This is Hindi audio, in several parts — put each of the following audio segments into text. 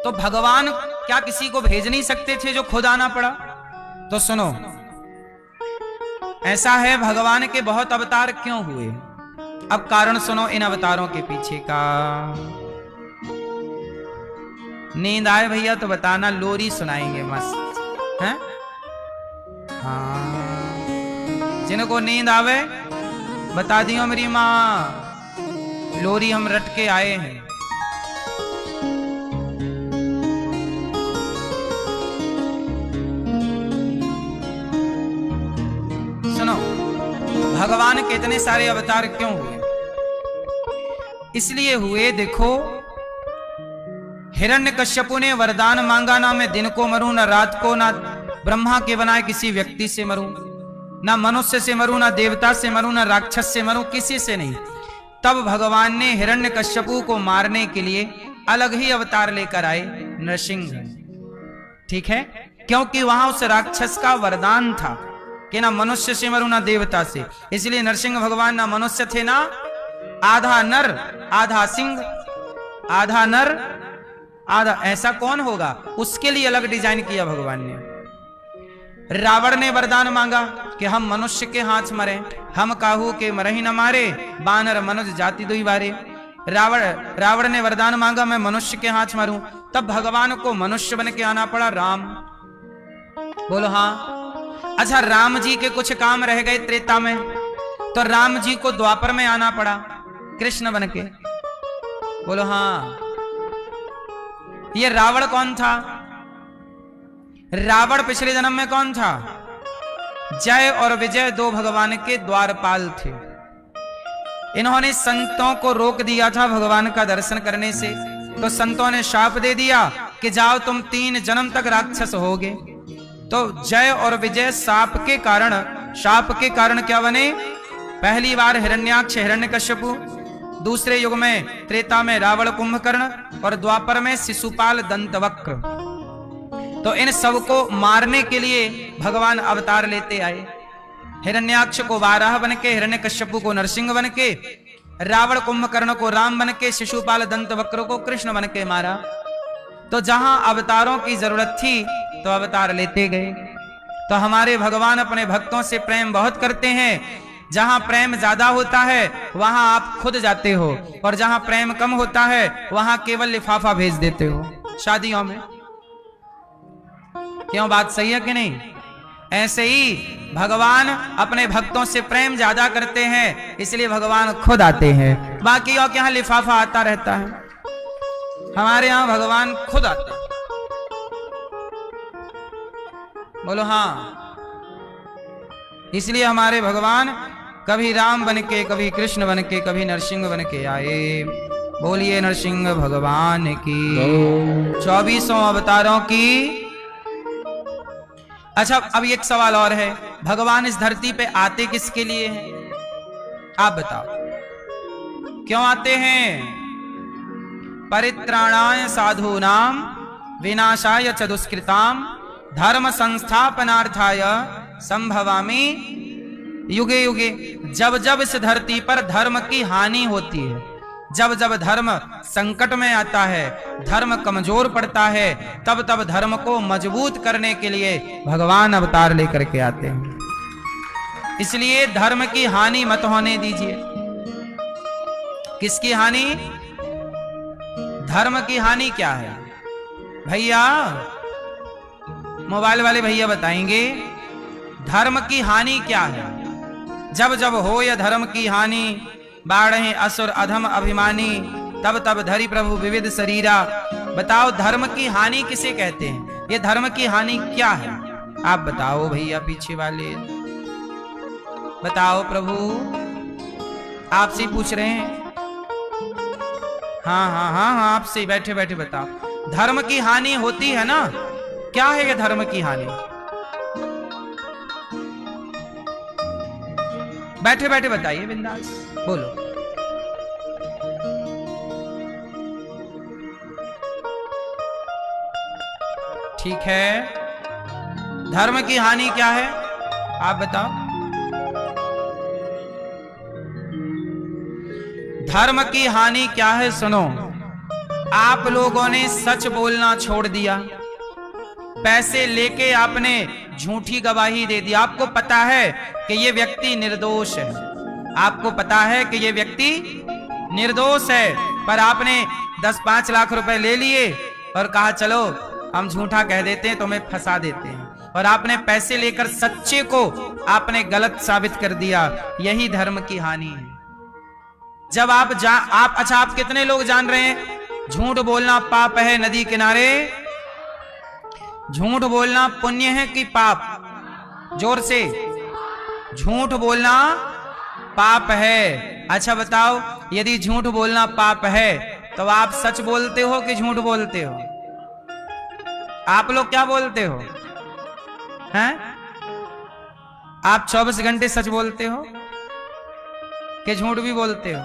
तो भगवान क्या किसी को भेज नहीं सकते थे जो खुद आना पड़ा? तो सुनो, ऐसा है, भगवान के बहुत अवतार क्यों हुए? अब कारण सुनो इन अवतारों के पीछे का। नींद आए भैया तो बताना, लोरी सुनाएंगे मस्त हैं? हाँ, जिनको नींद आवे बता दियो मेरी माँ, लोरी हम रट के आए हैं। सुनो, भगवान के इतने सारे अवतार क्यों हुए? इसलिए हुए, देखो, हिरण्यकश्यपु ने वरदान मांगा, ना मैं दिन को मरूं, ना रात को, ना ब्रह्मा के बनाए किसी व्यक्ति से मरूं, ना मनुष्य से मरूं, ना देवता से मरूं, ना राक्षस से मरूं, किसी से नहीं। तब भगवान ने हिरण्यकश्यपु को मारने के लिए अलग ही अवतार लेकर आए, नरसिंह। ठीक है, क्योंकि वहां उस राक्षस का वरदान था कि ना मनुष्य से मरूं, ना देवता से। इसलिए नरसिंह भगवान ना मनुष्य थे, ना आधा नर आधा सिंह, आधा नर आधा, ऐसा कौन होगा? उसके लिए अलग डिजाइन किया भगवान ने। रावण ने वरदान मांगा कि हम मनुष्य के हाथ मरे, हम काहू के मरही न मारे, बानर मनुज जाति दुई बारे। रावण ने वरदान मांगा मैं मनुष्य के हाथ मरूं, तब भगवान को मनुष्य बन के आना पड़ा, राम। बोलो हाँ। अच्छा, राम जी के कुछ काम रह गए त्रेता में, तो राम जी को द्वापर में आना पड़ा कृष्ण बन के। बोलो हाँ। ये रावण कौन था? रावण पिछले जन्म में कौन था? जय और विजय दो भगवान के द्वारपाल थे। इन्होंने संतों को रोक दिया था भगवान का दर्शन करने से, तो संतों ने शाप दे दिया कि जाओ तुम 3 जन्म तक राक्षस होगे। तो जय और विजय शाप के कारण क्या बने? पहली बार हिरण्याक्ष हिरण्यकश्यपु, दूसरे युग में त्रेता में रावण कुंभकर्ण, और द्वापर में शिशुपाल दंतवक्र। तो इन सबको मारने के लिए भगवान अवतार लेते आए। हिरण्याक्ष को वाराह बन के, हिरण्यकश्यपु को नरसिंह बन के, रावण कुंभकर्ण को राम बन के, शिशुपाल दंतवक्र को कृष्ण बन के मारा। तो जहां अवतारों की जरूरत थी तो अवतार लेते गए। तो हमारे भगवान अपने भक्तों से प्रेम बहुत करते हैं। जहां प्रेम ज्यादा होता है वहां आप खुद जाते हो, और जहां प्रेम कम होता है वहां केवल लिफाफा भेज देते हो शादियों में। क्यों, बात सही है कि नहीं? ऐसे ही भगवान अपने भक्तों से प्रेम ज्यादा करते हैं, इसलिए भगवान खुद आते हैं। बाकी और के यहाँ लिफाफा आता रहता है, हमारे यहां भगवान खुद आते हैं। बोलो हाँ। इसलिए हमारे भगवान कभी राम बन के, कभी कृष्ण बन के, कभी नरसिंह बन के आए। बोलिए नरसिंह भगवान की, 24 अवतारों की। अच्छा, अब एक सवाल और है, भगवान इस धरती पे आते किसके लिए हैं? आप बताओ, क्यों आते हैं? परित्राणाय साधूनाम विनाशाय च दुष्कृताम धर्म संस्थापनार्थाय संभवामि युगे युगे। जब जब इस धरती पर धर्म की हानि होती है, जब जब धर्म संकट में आता है, धर्म कमजोर पड़ता है, तब तब धर्म को मजबूत करने के लिए भगवान अवतार लेकर के आते हैं। इसलिए धर्म की हानि मत होने दीजिए। किसकी हानि? धर्म की हानि क्या है भैया? मोबाइल वाले भैया बताएंगे धर्म की हानि क्या है। जब जब हो यह धर्म की हानि, बाढ़े असुर अधम अभिमानी, तब तब धरि प्रभु विविध शरीरा। बताओ धर्म की हानि किसे कहते हैं? ये धर्म की हानि क्या है? आप बताओ भैया, पीछे वाले बताओ। प्रभु आपसे पूछ रहे हैं। हाँ हाँ हाँ हाँ, आपसे बैठे बैठे बताओ। धर्म की हानि होती है ना? क्या है ये धर्म की हानि? बैठे बैठे बताइए बिंदास, बोलो। ठीक है, धर्म की हानि क्या है? आप बताओ। धर्म की हानि क्या है सुनो। आप लोगों ने सच बोलना छोड़ दिया, पैसे लेके आपने झूठी गवाही दे दी। आपको पता है कि ये व्यक्ति निर्दोष है, आपको पता है कि ये व्यक्ति निर्दोष है, पर आपने 10-5 लाख रुपए ले लिए और कहा चलो हम झूठा कह देते हैं, तुम्हें फंसा देते हैं, और आपने पैसे लेकर सच्चे को आपने गलत साबित कर दिया। यही धर्म की हानि है। जब आप कितने लोग जान रहे हैं झूठ बोलना पाप है? नदी किनारे झूठ बोलना पुण्य है कि पाप? जोर से, झूठ बोलना पाप है। अच्छा बताओ, यदि झूठ बोलना पाप है तो आप सच बोलते हो कि झूठ बोलते हो? आप लोग क्या बोलते हो हैं? आप 24 घंटे सच बोलते हो कि झूठ भी बोलते हो?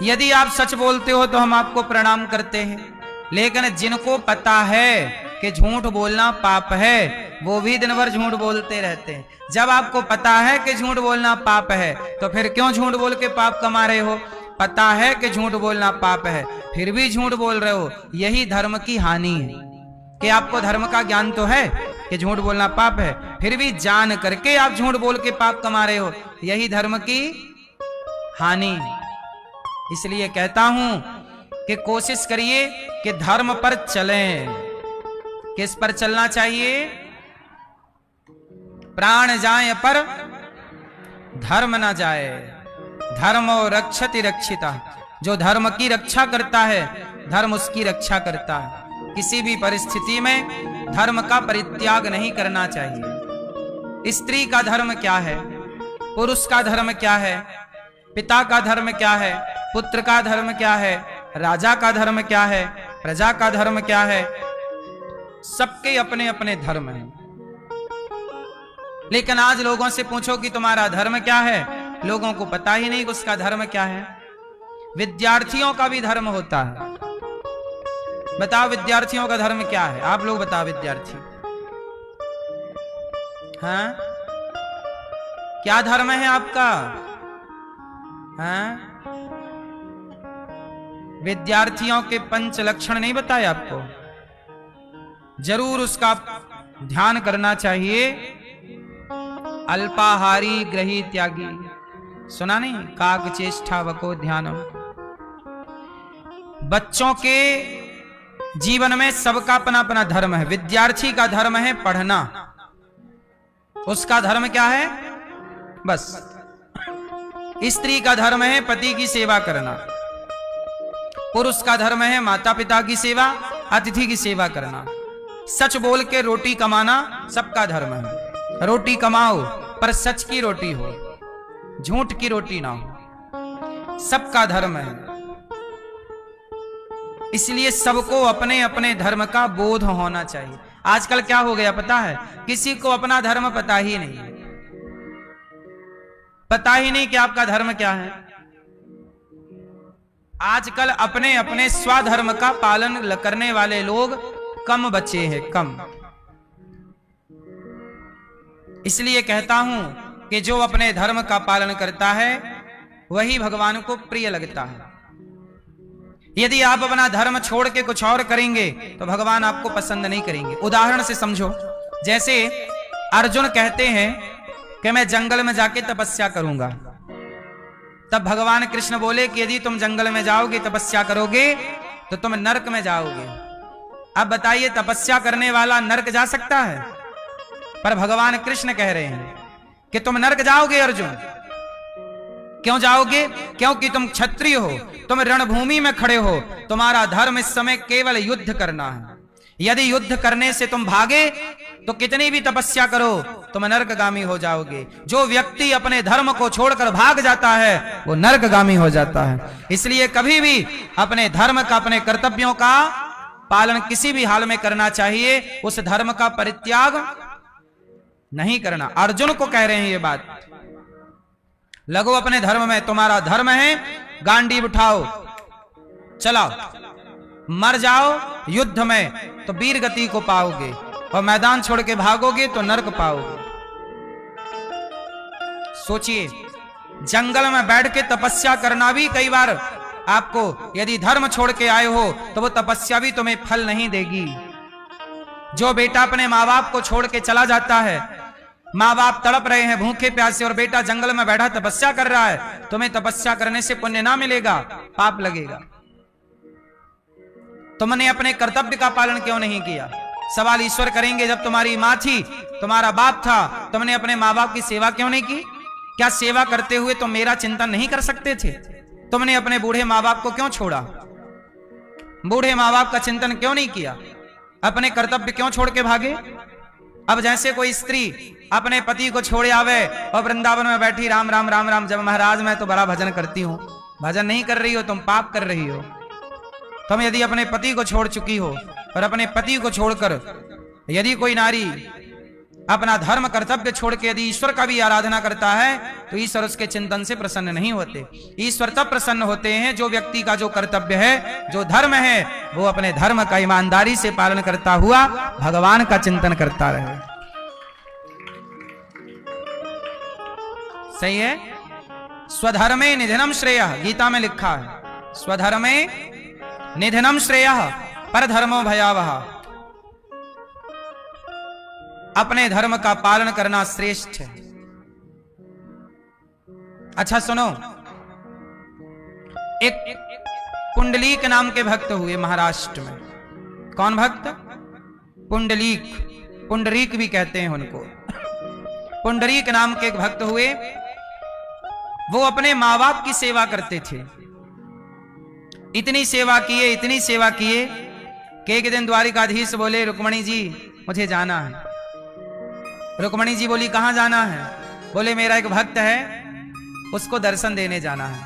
यदि आप सच बोलते हो तो हम आपको प्रणाम करते हैं, लेकिन जिनको पता है कि झूठ बोलना पाप है वो भी दिन भर झूठ बोलते रहते हैं। जब आपको पता है कि झूठ बोलना पाप है तो फिर क्यों झूठ बोल के पाप कमा रहे हो? पता है कि झूठ बोलना पाप है फिर भी झूठ बोल रहे हो। यही धर्म की हानि है कि आपको धर्म का ज्ञान तो है कि झूठ बोलना पाप है, फिर भी जान करके आप झूठ बोल के पाप कमा रहे हो। यही धर्म की हानि। इसलिए कहता हूं कि कोशिश करिए कि धर्म पर चलें। किस पर चलना चाहिए? प्राण जाए पर धर्म ना जाए। धर्मो रक्षति रक्षिता। जो धर्म की रक्षा करता है धर्म उसकी रक्षा करता है। किसी भी परिस्थिति में धर्म का परित्याग नहीं करना चाहिए। स्त्री का धर्म क्या है? पुरुष का धर्म क्या है? पिता का धर्म क्या है? पुत्र का धर्म क्या है? राजा का धर्म क्या है? प्रजा का धर्म क्या है? सबके अपने अपने धर्म हैं। लेकिन आज लोगों से पूछो कि तुम्हारा धर्म क्या है, लोगों को पता ही नहीं कि उसका धर्म क्या है। विद्यार्थियों का भी धर्म होता है। बताओ विद्यार्थियों का धर्म क्या है? आप लोग बताओ विद्यार्थी, हाँ क्या धर्म है आपका? हाँ? विद्यार्थियों के 5 लक्षण नहीं बताए आपको? जरूर उसका ध्यान करना चाहिए। अल्पाहारी, ग्रही, त्यागी। सुना नहीं? काग चेष्टा वको ध्यानम। बच्चों के जीवन में सबका अपना अपना धर्म है। विद्यार्थी का धर्म है पढ़ना। उसका धर्म क्या है? बस। स्त्री का धर्म है पति की सेवा करना। पुरुष का धर्म है माता पिता की सेवा, अतिथि की सेवा करना। सच बोल के रोटी कमाना सबका धर्म है। रोटी कमाओ पर सच की रोटी हो, झूठ की रोटी ना हो। सबका धर्म है। इसलिए सबको अपने अपने धर्म का बोध होना चाहिए। आजकल क्या हो गया पता है? किसी को अपना धर्म पता ही नहीं। पता ही नहीं कि आपका धर्म क्या है। आजकल अपने अपने स्वधर्म का पालन करने वाले लोग कम बचे हैं, कम। इसलिए कहता हूं कि जो अपने धर्म का पालन करता है वही भगवान को प्रिय लगता है। यदि आप अपना धर्म छोड़ के कुछ और करेंगे तो भगवान आपको पसंद नहीं करेंगे। उदाहरण से समझो, जैसे अर्जुन कहते हैं कि मैं जंगल में जाके तपस्या करूंगा, तब भगवान कृष्ण बोले कि यदि तुम जंगल में जाओगे तपस्या करोगे तो तुम नरक में जाओगे। अब बताइए तपस्या करने वाला नरक जा सकता है? पर भगवान कृष्ण कह रहे हैं कि तुम नरक जाओगे अर्जुन। क्यों जाओगे? क्योंकि तुम क्षत्रिय हो, तुम रणभूमि में खड़े हो, तुम्हारा धर्म इस समय केवल युद्ध करना है। यदि युद्ध करने से तुम भागे तो कितनी भी तपस्या करो तुम नरकगामी हो जाओगे। जो व्यक्ति अपने धर्म को छोड़कर भाग जाता है वो नरकगामी हो जाता है। इसलिए कभी भी अपने धर्म का, अपने कर्तव्यों का पालन किसी भी हाल में करना चाहिए। उस धर्म का परित्याग नहीं करना। अर्जुन को कह रहे हैं ये बात, लगो अपने धर्म में। तुम्हारा धर्म है गांडीव उठाओ, चलाओ, मर जाओ युद्ध में तो वीर गति को पाओगे, और मैदान छोड़ के भागोगे तो नरक पाओगे। सोचिए जंगल में बैठ के तपस्या करना भी कई बार आपको, यदि धर्म छोड़ के आए हो तो वो तपस्या भी तुम्हें फल नहीं देगी। जो बेटा अपने माँ बाप को छोड़ के चला जाता है, माँ बाप तड़प रहे हैं भूखे प्यासे और बेटा जंगल में बैठा तपस्या कर रहा है, तुम्हें तपस्या करने से पुण्य ना मिलेगा, पाप लगेगा। तुमने अपने कर्तव्य का पालन क्यों नहीं किया? सवाल ईश्वर करेंगे, जब तुम्हारी माँ थी, तुम्हारा बाप था, तुमने अपने माँ बाप की सेवा क्यों नहीं की? क्या सेवा करते हुए तुम मेरा चिंतन नहीं कर सकते थे? तुमने अपने बूढ़े माँ बाप को क्यों छोड़ा? बूढ़े माँ बाप का चिंतन क्यों नहीं किया? अपने कर्तव्य क्यों छोड़ के भागे? अब जैसे कोई स्त्री अपने पति को छोड़े आवे और वृंदावन में बैठी राम राम राम राम, जब महाराज मैं तो बड़ा भजन करती हूं। भजन नहीं कर रही हो, तुम पाप कर रही हो। तुम यदि अपने पति को छोड़ चुकी हो और अपने पति को छोड़कर यदि कोई नारी अपना धर्म कर्तव्य छोड़ के यदि ईश्वर का भी आराधना करता है तो ईश्वर उसके चिंतन से प्रसन्न नहीं होते। ईश्वर तब प्रसन्न होते हैं जो व्यक्ति का जो कर्तव्य है, जो धर्म है, वो अपने धर्म का ईमानदारी से पालन करता हुआ भगवान का चिंतन करता रहे। सही है? स्वधर्मे निधनम श्रेयः, गीता में लिखा है, स्वधर्मे निधनम श्रेयः परधर्मो भयावह। अपने धर्म का पालन करना श्रेष्ठ है। अच्छा सुनो, एक पुंडलीक नाम के भक्त हुए महाराष्ट्र में। कौन भक्त? पुंडलीक, पुंडरीक भी कहते हैं उनको। पुंडरीक नाम के एक भक्त हुए। वो अपने माँ बाप की सेवा करते थे। इतनी सेवा किए, इतनी सेवा किए कि एक दिन द्वारिकाधीश बोले, रुक्मणी जी मुझे जाना है। रुक्मणी जी बोली, कहां जाना है? बोले, मेरा एक भक्त है, उसको दर्शन देने जाना है।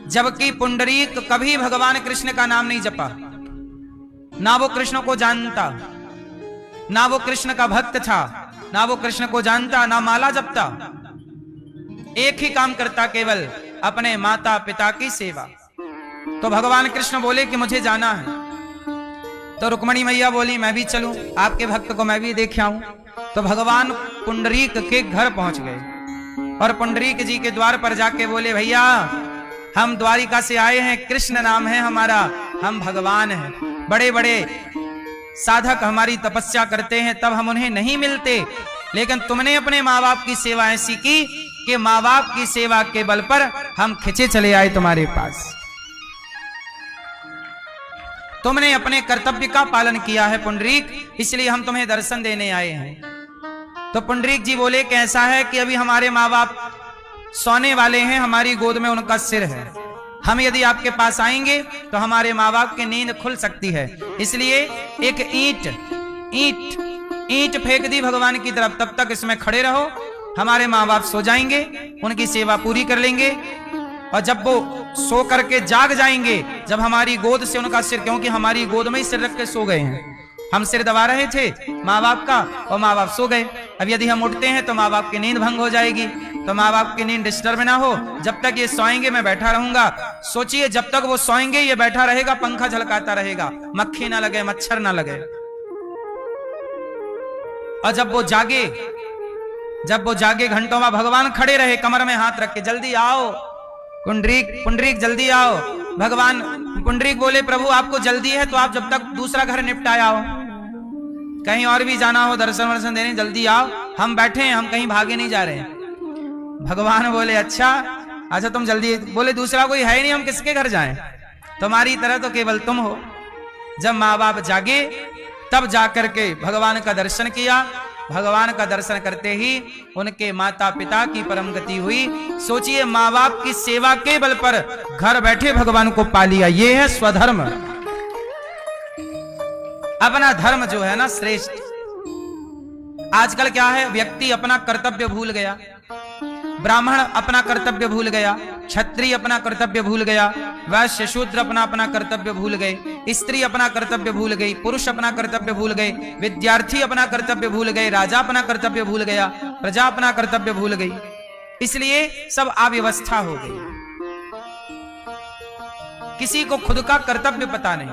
जबकि पुंडरीक कभी भगवान कृष्ण का नाम नहीं जपा, ना वो कृष्ण को जानता, ना वो कृष्ण का भक्त था, ना वो कृष्ण को जानता, ना माला जपता। एक ही काम करता, केवल अपने माता पिता की सेवा। तो भगवान कृष्ण बोले कि मुझे जाना है। तो रुक्मणी मैया बोली, मैं भी चलूं, आपके भक्त को मैं भी देख आऊं। तो भगवान पुंडरीक के घर पहुंच गए और पुंडरीक जी के द्वार पर जाके बोले, भैया हम द्वारिका से आए हैं, कृष्ण नाम है हमारा, हम भगवान हैं। बड़े बड़े साधक हमारी तपस्या करते हैं, तब हम उन्हें नहीं मिलते, लेकिन तुमने अपने माँ बाप की सेवा ऐसी की कि माँ बाप की सेवा के बल पर हम खिंचे चले आए तुम्हारे पास। तुमने अपने कर्तव्य का पालन किया है पुंडरीक, इसलिए हम तुम्हें दर्शन देने आए हैं। तो पुंडरीक जी बोले, कैसा है कि अभी हमारे माँ बाप सोने वाले हैं, हमारी गोद में उनका सिर है। हम यदि आपके पास आएंगे तो हमारे माँ बाप की नींद खुल सकती है। इसलिए एक ईंट फेंक दी भगवान की तरफ, तब तक इसमें खड़े रहो, हमारे माँ बाप सो जाएंगे, उनकी सेवा पूरी कर लेंगे। और जब वो सो करके जाग जाएंगे, जब हमारी गोद से उनका सिर, क्योंकि हमारी गोद में ही सिर रख के सो गए हैं, हम सिर दबा रहे थे माँ बाप का और माँ बाप सो गए। अब यदि हम उठते हैं तो माँ बाप की नींद भंग हो जाएगी। तो माँ बाप की नींद डिस्टर्ब ना हो, जब तक ये सोएंगे मैं बैठा रहूंगा। सोचिए, जब तक वो सोएंगे ये बैठा रहेगा, पंखा झलकाता रहेगा, मक्खी ना लगे, मच्छर ना लगे। और जब वो जागे घंटों में, भगवान खड़े रहे कमर में हाथ रख के, जल्दी आओ पुंडरीक जल्दी आओ। भगवान पुंडरीक बोले, प्रभु आपको जल्दी है तो आप जब तक दूसरा घर निपटाया हो, कहीं और भी जाना हो दर्शन वर्शन देने, जल्दी आओ, हम बैठे हैं, हम कहीं भागे नहीं जा रहे हैं। भगवान बोले, अच्छा तुम जल्दी। बोले, दूसरा कोई है नहीं, हम किसके घर जाएं? तुम्हारी तरह तो केवल तुम हो। जब माँ बाप जागे तब जाकर के भगवान का दर्शन किया। भगवान का दर्शन करते ही उनके माता पिता की परम गति हुई। सोचिए, माँ बाप की सेवा के बल पर घर बैठे भगवान को पा लिया। ये है स्वधर्म। अपना धर्म जो है ना श्रेष्ठ। आजकल क्या है, व्यक्ति अपना कर्तव्य भूल गया, ब्राह्मण अपना कर्तव्य भूल गया, क्षत्रिय अपना कर्तव्य भूल गया, वैश्य शूद्र अपना कर्तव्य भूल गए, स्त्री अपना कर्तव्य भूल गई, पुरुष अपना कर्तव्य भूल गए, विद्यार्थी अपना कर्तव्य भूल गए, राजा अपना कर्तव्य भूल गया, प्रजा अपना कर्तव्य भूल गई। इसलिए सब अव्यवस्था हो गई। किसी को खुद का कर्तव्य पता नहीं।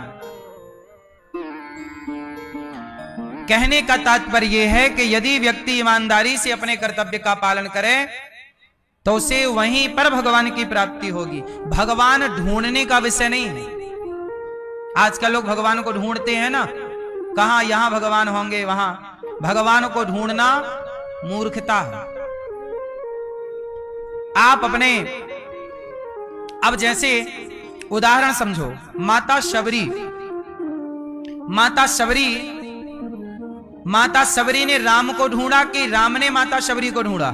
कहने का तात्पर्य यह है कि यदि व्यक्ति ईमानदारी से अपने कर्तव्य का पालन करे तो उसे वहीं पर भगवान की प्राप्ति होगी। भगवान ढूंढने का विषय नहीं है। आजकल लोग भगवान को ढूंढते हैं ना, कहां यहां भगवान होंगे वहां। भगवान को ढूंढना मूर्खता है। आप अपने, अब जैसे उदाहरण समझो, माता शबरी ने राम को ढूंढा कि राम ने माता शबरी को ढूंढा?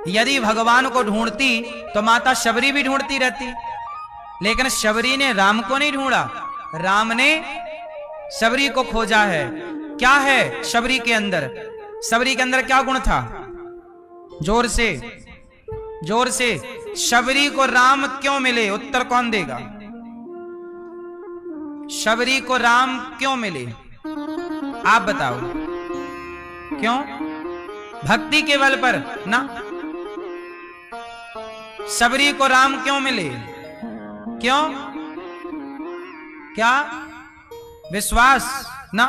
यदि भगवान को ढूंढती तो माता शबरी भी ढूंढती रहती, लेकिन शबरी ने राम को नहीं ढूंढा, राम ने शबरी को खोजा है। क्या है शबरी के अंदर? शबरी के अंदर क्या गुण था? जोर से शबरी को राम क्यों मिले? उत्तर कौन देगा? शबरी को राम क्यों मिले? आप बताओ। क्यों? भक्ति के बल पर ना। शबरी को राम क्यों मिले? क्यों? क्या? विश्वास ना।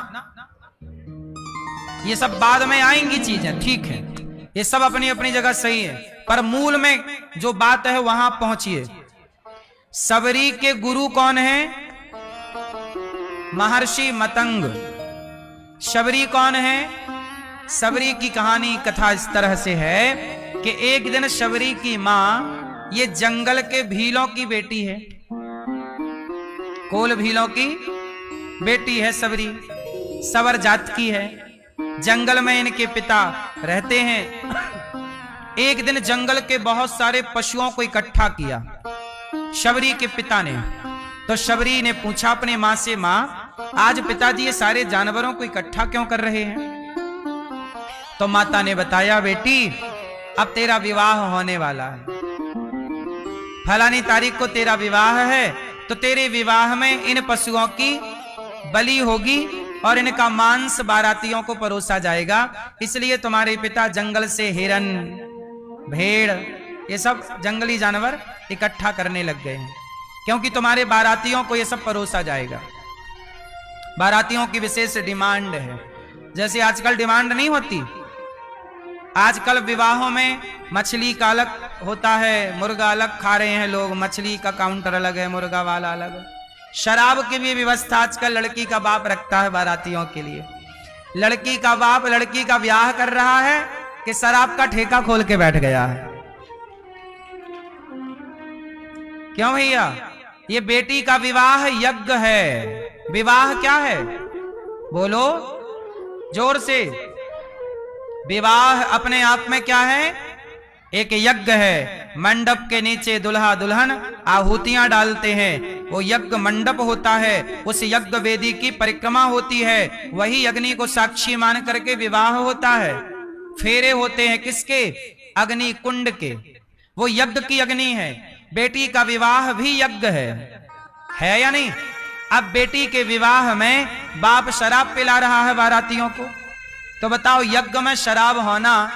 ये सब बाद में आएंगी चीजें, ठीक है, ये सब अपनी अपनी जगह सही है, पर मूल में जो बात है वहां पहुंचिए। शबरी के गुरु कौन है? महर्षि मतंग। शबरी कौन है? शबरी की कहानी कथा इस तरह से है कि एक दिन शबरी की मां, ये जंगल के भीलों की बेटी है, कोल भीलों की बेटी है शबरी, सवर जात की है। जंगल में इनके पिता रहते हैं। एक दिन जंगल के बहुत सारे पशुओं को इकट्ठा किया शबरी के पिता ने। तो शबरी ने पूछा अपने मां से, मां आज पिताजी ये सारे जानवरों को इकट्ठा क्यों कर रहे हैं? तो माता ने बताया, बेटी अब तेरा विवाह होने वाला है, फलानी तारीख को तेरा विवाह है, तो तेरे विवाह में इन पशुओं की बलि होगी और इनका मांस बारातियों को परोसा जाएगा। इसलिए तुम्हारे पिता जंगल से हिरन, भेड़, ये सब जंगली जानवर इकट्ठा करने लग गए हैं, क्योंकि तुम्हारे बारातियों को ये सब परोसा जाएगा। बारातियों की विशेष डिमांड है, जैसे आजकल डिमांड नहीं होती। आजकल विवाहों में मछली का अलग होता है, मुर्गा अलग खा रहे हैं लोग, मछली का काउंटर अलग है, मुर्गा वाला अलग है। शराब की भी व्यवस्था आजकल लड़की का बाप रखता है बारातियों के लिए। लड़की का बाप लड़की का ब्याह कर रहा है कि शराब का ठेका खोल के बैठ गया है। क्यों भैया? ये बेटी का विवाह यज्ञ है। विवाह क्या है? बोलो जोर से। विवाह अपने आप में क्या है? एक यज्ञ है। मंडप के नीचे दुल्हा दुल्हन आहुतियां डालते हैं, वो यज्ञ मंडप होता है। उस यज्ञ वेदी की परिक्रमा होती है, वही अग्नि को साक्षी मान करके विवाह होता है। फेरे होते हैं किसके? अग्नि कुंड के, वो यज्ञ की अग्नि है। बेटी का विवाह भी यज्ञ है या नहीं? अब बेटी के विवाह में बाप शराब पिला रहा है बारातियों को, तो बताओ यज्ञ में शराब होना,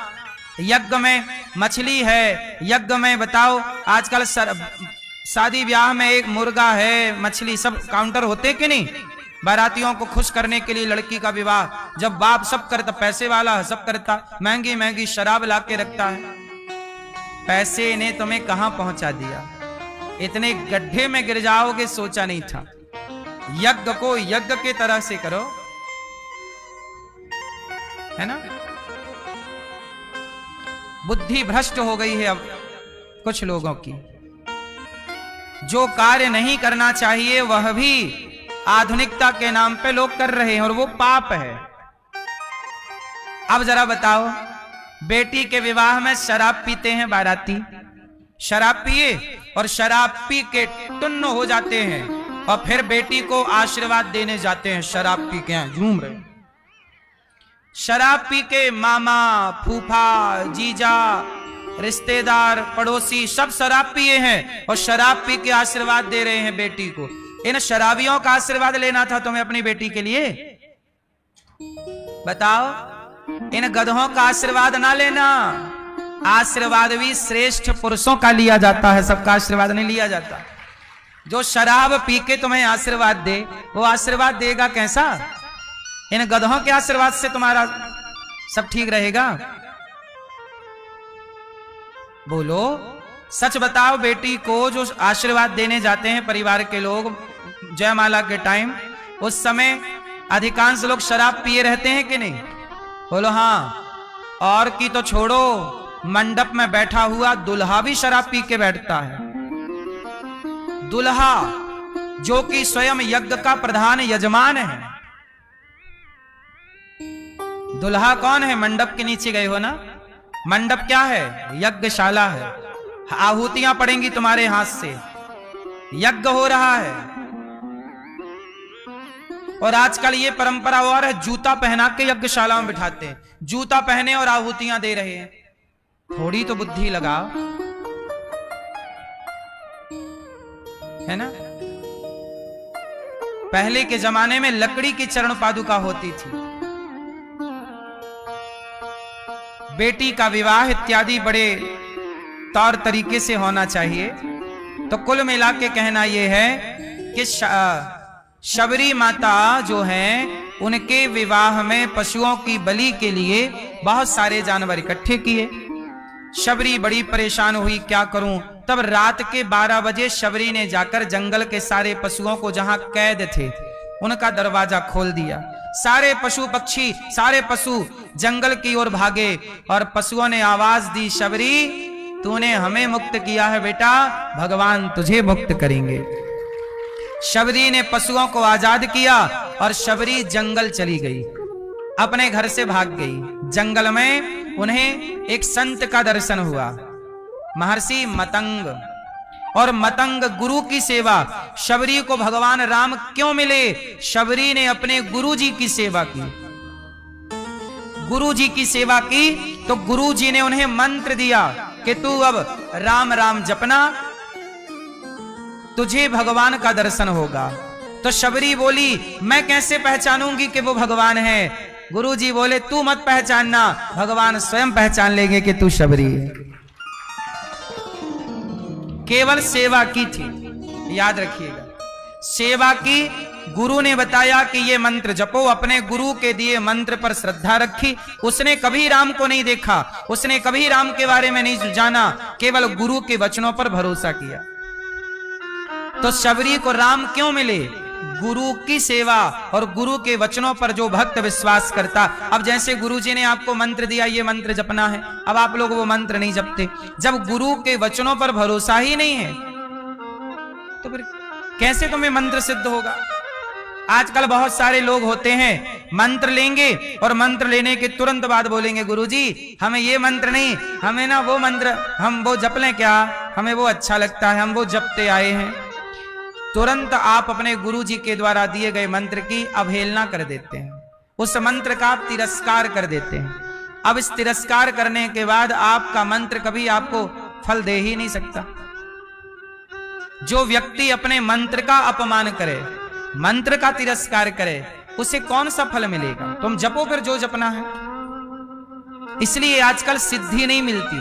यज्ञ में मछली है, यज्ञ में बताओ आजकल शादी ब्याह में एक मुर्गा है, मछली, सब काउंटर होते कि नहीं? बारातियों को खुश करने के लिए लड़की का विवाह जब बाप सब करता, पैसे वाला है, सब करता, महंगी महंगी शराब ला के रखता है। पैसे ने तुम्हें कहां पहुंचा दिया? इतने गड्ढे में गिर जाओगे सोचा नहीं था। यज्ञ को यज्ञ के तरह से करो, है ना? बुद्धि भ्रष्ट हो गई है अब कुछ लोगों की। जो कार्य नहीं करना चाहिए वह भी आधुनिकता के नाम पे लोग कर रहे हैं, और वो पाप है। अब जरा बताओ, बेटी के विवाह में शराब पीते हैं बाराती, शराब पिए और शराब पी के टुन्न हो जाते हैं, और फिर बेटी को आशीर्वाद देने जाते हैं। शराब पी के झूम रहे, शराब पी के मामा, फूफा, जीजा, रिश्तेदार, पड़ोसी सब शराब पिए हैं और शराब पी के आशीर्वाद दे रहे हैं बेटी को। इन शराबियों का आशीर्वाद लेना था तुम्हें अपनी बेटी के लिए? बताओ, इन गधों का आशीर्वाद ना लेना। आशीर्वाद भी श्रेष्ठ पुरुषों का लिया जाता है, सबका आशीर्वाद नहीं लिया जाता। जो शराब पी के तुम्हें आशीर्वाद दे, वो आशीर्वाद देगा कैसा? इन गधों के आशीर्वाद से तुम्हारा सब ठीक रहेगा? बोलो, सच बताओ, बेटी को जो आशीर्वाद देने जाते हैं परिवार के लोग जयमाला के टाइम, उस समय अधिकांश लोग शराब पिए रहते हैं कि नहीं? बोलो हाँ। और की तो छोड़ो, मंडप में बैठा हुआ दुल्हा भी शराब पी के बैठता है। दुल्हा जो कि स्वयं यज्ञ का प्रधान यजमान है। दुल्हा कौन है? मंडप के नीचे गए हो ना, मंडप क्या है? यज्ञशाला है। आहुतियां पड़ेंगी तुम्हारे हाथ से, यज्ञ हो रहा है। और आजकल ये परंपरा और है, जूता पहना के यज्ञशाला में बिठाते हैं, जूता पहने और आहुतियां दे रहे हैं। थोड़ी तो बुद्धि लगाओ, है ना? पहले के जमाने में लकड़ी की चरण पादुका होती थी। बेटी का विवाह इत्यादि बड़े तौर तरीके से होना चाहिए। तो कुल मिला के कहना यह है कि शबरी माता जो है, उनके विवाह में पशुओं की बलि के लिए बहुत सारे जानवर इकट्ठे किए। शबरी बड़ी परेशान हुई, क्या करूं? तब रात के 12 बजे शबरी ने जाकर जंगल के सारे पशुओं को जहां कैद थे उनका दरवाजा खोल दिया। सारे पशु पक्षी, सारे पशु जंगल की ओर भागे और पशुओं ने आवाज दी, शबरी तूने हमें मुक्त किया है बेटा, भगवान तुझे मुक्त करेंगे। शबरी ने पशुओं को आजाद किया और शबरी जंगल चली गई, अपने घर से भाग गई। जंगल में उन्हें एक संत का दर्शन हुआ, महर्षि मतंग। और मतंग गुरु की सेवा। शबरी को भगवान राम क्यों मिले? शबरी ने अपने गुरु जी की सेवा की। गुरु जी की सेवा की तो गुरु जी ने उन्हें मंत्र दिया कि तू अब राम राम जपना, तुझे भगवान का दर्शन होगा। तो शबरी बोली, मैं कैसे पहचानूंगी कि वो भगवान है? गुरु जी बोले, तू मत पहचानना, भगवान स्वयं पहचान लेंगे कि तू शबरी है। केवल सेवा की थी, याद रखिएगा, सेवा की। गुरु ने बताया कि ये मंत्र जपो, अपने गुरु के दिए मंत्र पर श्रद्धा रखी। उसने कभी राम को नहीं देखा, उसने कभी राम के बारे में नहीं जाना, केवल गुरु के वचनों पर भरोसा किया। तो शबरी को राम क्यों मिले? गुरु की सेवा और गुरु के वचनों पर जो भक्त विश्वास करता। अब जैसे गुरु जी ने आपको मंत्र दिया, ये मंत्र जपना है, अब आप लोग वो मंत्र नहीं जपते। जब गुरु के वचनों पर भरोसा ही नहीं है तो फिर कैसे तुम्हें मंत्र सिद्ध होगा? आजकल बहुत सारे लोग होते हैं, मंत्र लेंगे और मंत्र लेने के तुरंत बाद बोलेंगे, गुरुजी हमें ये मंत्र नहीं, हमें ना वो मंत्र, हम वो जप लें क्या? हमें वो अच्छा लगता है, हम वो जपते आए हैं। तुरंत आप अपने गुरु जी के द्वारा दिए गए मंत्र की अवहेलना कर देते हैं, उस मंत्र का आप तिरस्कार कर देते हैं। अब इस तिरस्कार करने के बाद आपका मंत्र कभी आपको फल दे ही नहीं सकता। जो व्यक्ति अपने मंत्र का अपमान करे, मंत्र का तिरस्कार करे, उसे कौन सा फल मिलेगा? तुम जपो फिर जो जपना है। इसलिए आजकल सिद्धि नहीं मिलती।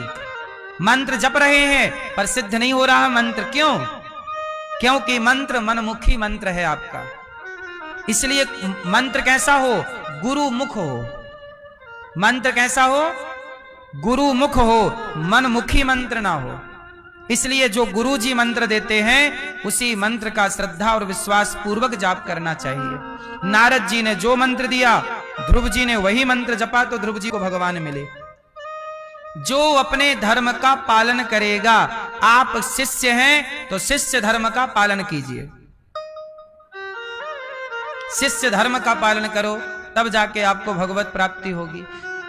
मंत्र जप रहे हैं पर सिद्ध नहीं हो रहा मंत्र। क्यों? क्योंकि मंत्र मनमुखी मंत्र है आपका। इसलिए मंत्र कैसा हो? गुरुमुख हो। मंत्र कैसा हो? गुरुमुख हो, मनमुखी मंत्र ना हो। इसलिए जो गुरु जी मंत्र देते हैं उसी मंत्र का श्रद्धा और विश्वास पूर्वक जाप करना चाहिए। नारद जी ने जो मंत्र दिया, ध्रुव जी ने वही मंत्र जपा तो ध्रुव जी को भगवान मिले। जो अपने धर्म का पालन करेगा, आप शिष्य हैं तो शिष्य धर्म का पालन कीजिए। शिष्य धर्म का पालन करो, तब जाके आपको भगवत प्राप्ति होगी।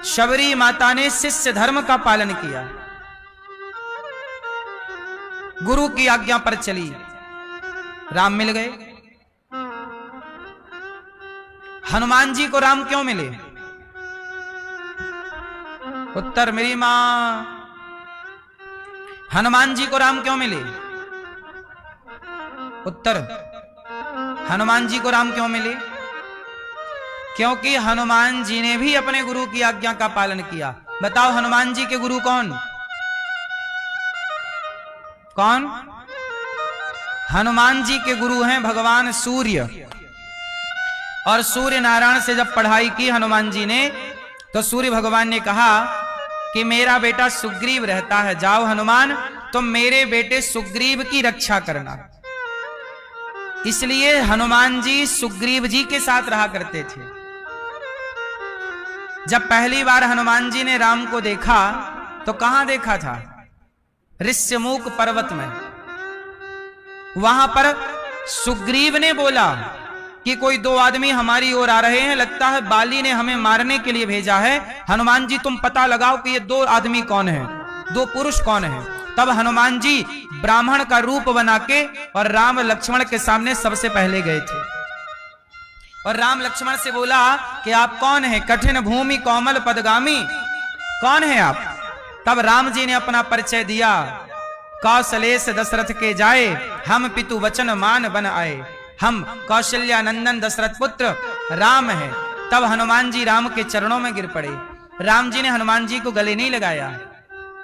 शबरी माता ने शिष्य धर्म का पालन किया, गुरु की आज्ञा पर चली, राम मिल गए। हनुमान जी को राम क्यों मिले? उत्तर मेरी मां। हनुमान जी को राम क्यों मिले? उत्तर हनुमान जी को राम क्यों मिले? क्योंकि हनुमान जी ने भी अपने गुरु की आज्ञा का पालन किया। बताओ हनुमान जी के गुरु कौन? कौन? हनुमान जी के गुरु हैं भगवान सूर्य। और सूर्य नारायण से जब पढ़ाई की हनुमान जी ने, तो सूर्य भगवान ने कहा कि मेरा बेटा सुग्रीव रहता है, जाओ हनुमान तुम मेरे बेटे सुग्रीव की रक्षा करना। इसलिए हनुमान जी सुग्रीव जी के साथ रहा करते थे। जब पहली बार हनुमान जी ने राम को देखा तो कहां देखा था? ऋष्यमूक पर्वत में। वहां पर सुग्रीव ने बोला कि कोई दो आदमी हमारी ओर आ रहे हैं, लगता है बाली ने हमें मारने के लिए भेजा है। हनुमान जी तुम पता लगाओ कि ये दो आदमी कौन है, दो पुरुष कौन है। तब हनुमान जी ब्राह्मण का रूप बना के और राम लक्ष्मण के सामने सबसे पहले गए थे और राम लक्ष्मण से बोला कि आप कौन हैं? कठिन भूमि कोमल पदगामी, कौन है आप? तब राम जी ने अपना परिचय दिया, कौशलेश दशरथ के जाए, हम पितु वचन मान बन आए, हम कौशल्या नंदन दशरथ पुत्र राम है। तब हनुमान जी राम के चरणों में गिर पड़े। राम जी ने हनुमान जी को गले नहीं लगाया,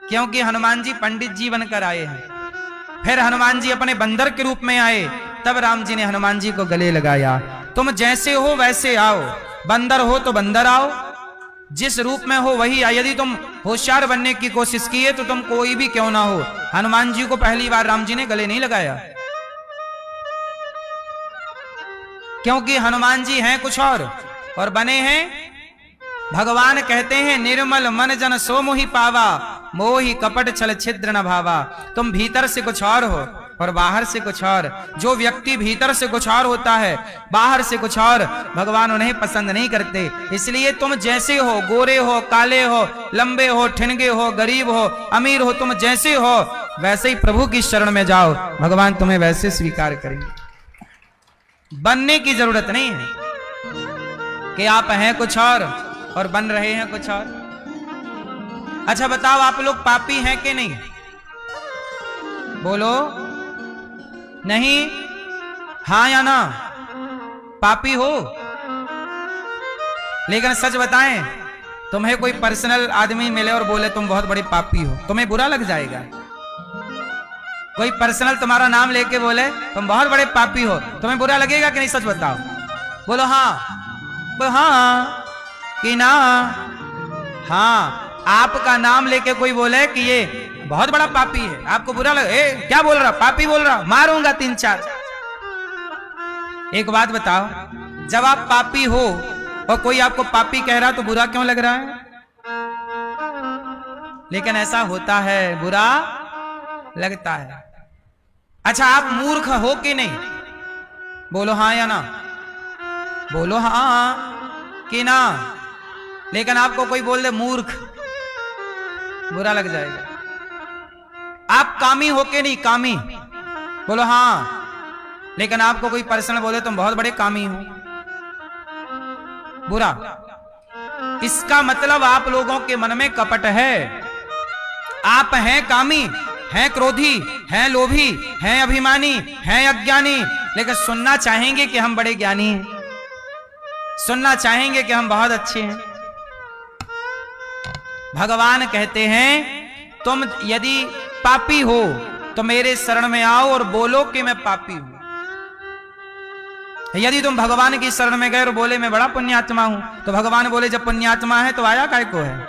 क्योंकि हनुमान जी पंडित जी बनकर आए हैं। फिर हनुमान जी अपने बंदर के रूप में आए, तब राम जी ने हनुमान जी को गले लगाया। तुम जैसे हो वैसे आओ, बंदर हो तो बंदर आओ, जिस रूप में हो वही आओ। यदि तुम होशियार बनने की कोशिश किए तो तुम कोई भी क्यों ना हो। हनुमान जी को पहली बार राम जी ने गले नहीं लगाया, क्योंकि हनुमान जी हैं कुछ और बने हैं भगवान। कहते हैं निर्मल मन जन सो मोहि पावा, मोहि कपट छल छिद्र न भावा। तुम भीतर से कुछ और हो और बाहर से कुछ और। जो व्यक्ति भीतर से कुछ और होता है, बाहर से कुछ और, भगवान उन्हें पसंद नहीं करते। इसलिए तुम जैसे हो, गोरे हो, काले हो, लंबे हो, ठिनगे हो, गरीब हो, अमीर हो, तुम जैसे हो वैसे ही प्रभु की शरण में जाओ, भगवान तुम्हें वैसे स्वीकार करेंगे। बनने की जरूरत नहीं है कि आप हैं कुछ और बन रहे हैं कुछ और। अच्छा बताओ, आप लोग पापी हैं कि नहीं? बोलो नहीं, हां या ना? पापी हो? लेकिन सच बताएं, तुम्हें कोई पर्सनल आदमी मिले और बोले तुम बहुत बड़े पापी हो, तुम्हें बुरा लग जाएगा? कोई पर्सनल तुम्हारा नाम लेके बोले तुम बहुत बड़े पापी हो, तुम्हें बुरा लगेगा कि नहीं? सच बताओ, बोलो हाँ, बोलो हाँ कि ना? हाँ। आपका नाम लेके कोई बोले कि ये बहुत बड़ा पापी है, आपको बुरा लगे? क्या बोल रहा, पापी बोल रहा, मारूंगा 3-4। एक बात बताओ, जब आप पापी हो और कोई आपको पापी कह रहा तो बुरा क्यों लग रहा है? लेकिन ऐसा होता है, बुरा लगता है। अच्छा, आप मूर्ख हो कि नहीं? बोलो हाँ या ना? बोलो हाँ कि ना? लेकिन आपको कोई बोल दे मूर्ख, बुरा लग जाएगा। आप कामी हो के नहीं? कामी, बोलो हाँ। लेकिन आपको कोई पर्सन बोले तुम बहुत बड़े कामी हो, बुरा। इसका मतलब आप लोगों के मन में कपट है। आप हैं कामी, हैं क्रोधी, हैं लोभी, हैं अभिमानी, हैं अज्ञानी, लेकिन सुनना चाहेंगे कि हम बड़े ज्ञानी हैं, सुनना चाहेंगे कि हम बहुत अच्छे हैं। भगवान कहते हैं तुम यदि पापी हो तो मेरे शरण में आओ और बोलो कि मैं पापी हूं। यदि तुम भगवान की शरण में गए और बोले मैं बड़ा पुण्यात्मा हूं, तो भगवान बोले जब पुण्यात्मा है तो आया काय को है?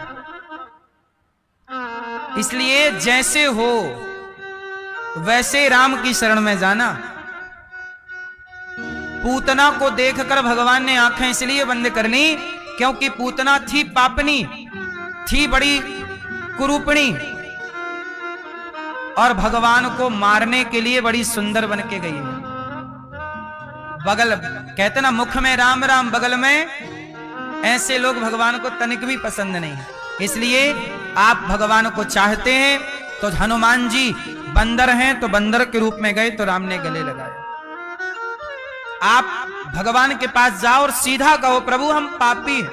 इसलिए जैसे हो वैसे राम की शरण में जाना। पूतना को देखकर भगवान ने आंखें इसलिए बंद करनी क्योंकि पूतना थी पापनी, थी बड़ी कुरूपणी, और भगवान को मारने के लिए बड़ी सुंदर बन के गई है। बगल कहते ना, मुख में राम राम बगल में, ऐसे लोग भगवान को तनिक भी पसंद नहीं है। इसलिए आप भगवान को चाहते हैं तो हनुमान जी बंदर हैं तो बंदर के रूप में गए तो राम ने गले लगाया। आप भगवान के पास जाओ और सीधा कहो प्रभु हम पापी हैं,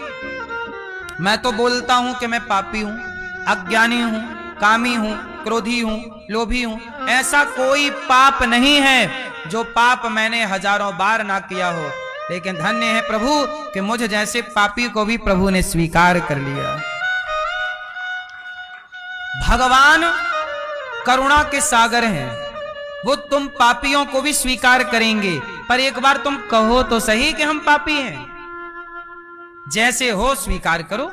मैं तो बोलता हूं कि मैं पापी हूं, अज्ञानी हूं, कामी हूं, क्रोधी हूं, लोभी हूं। ऐसा कोई पाप नहीं है जो पाप मैंने हजारों बार ना किया हो, लेकिन धन्य है प्रभु कि मुझ जैसे पापी को भी प्रभु ने स्वीकार कर लिया। भगवान करुणा के सागर हैं, वो तुम पापियों को भी स्वीकार करेंगे, पर एक बार तुम कहो तो सही कि हम पापी हैं। जैसे हो स्वीकार करो।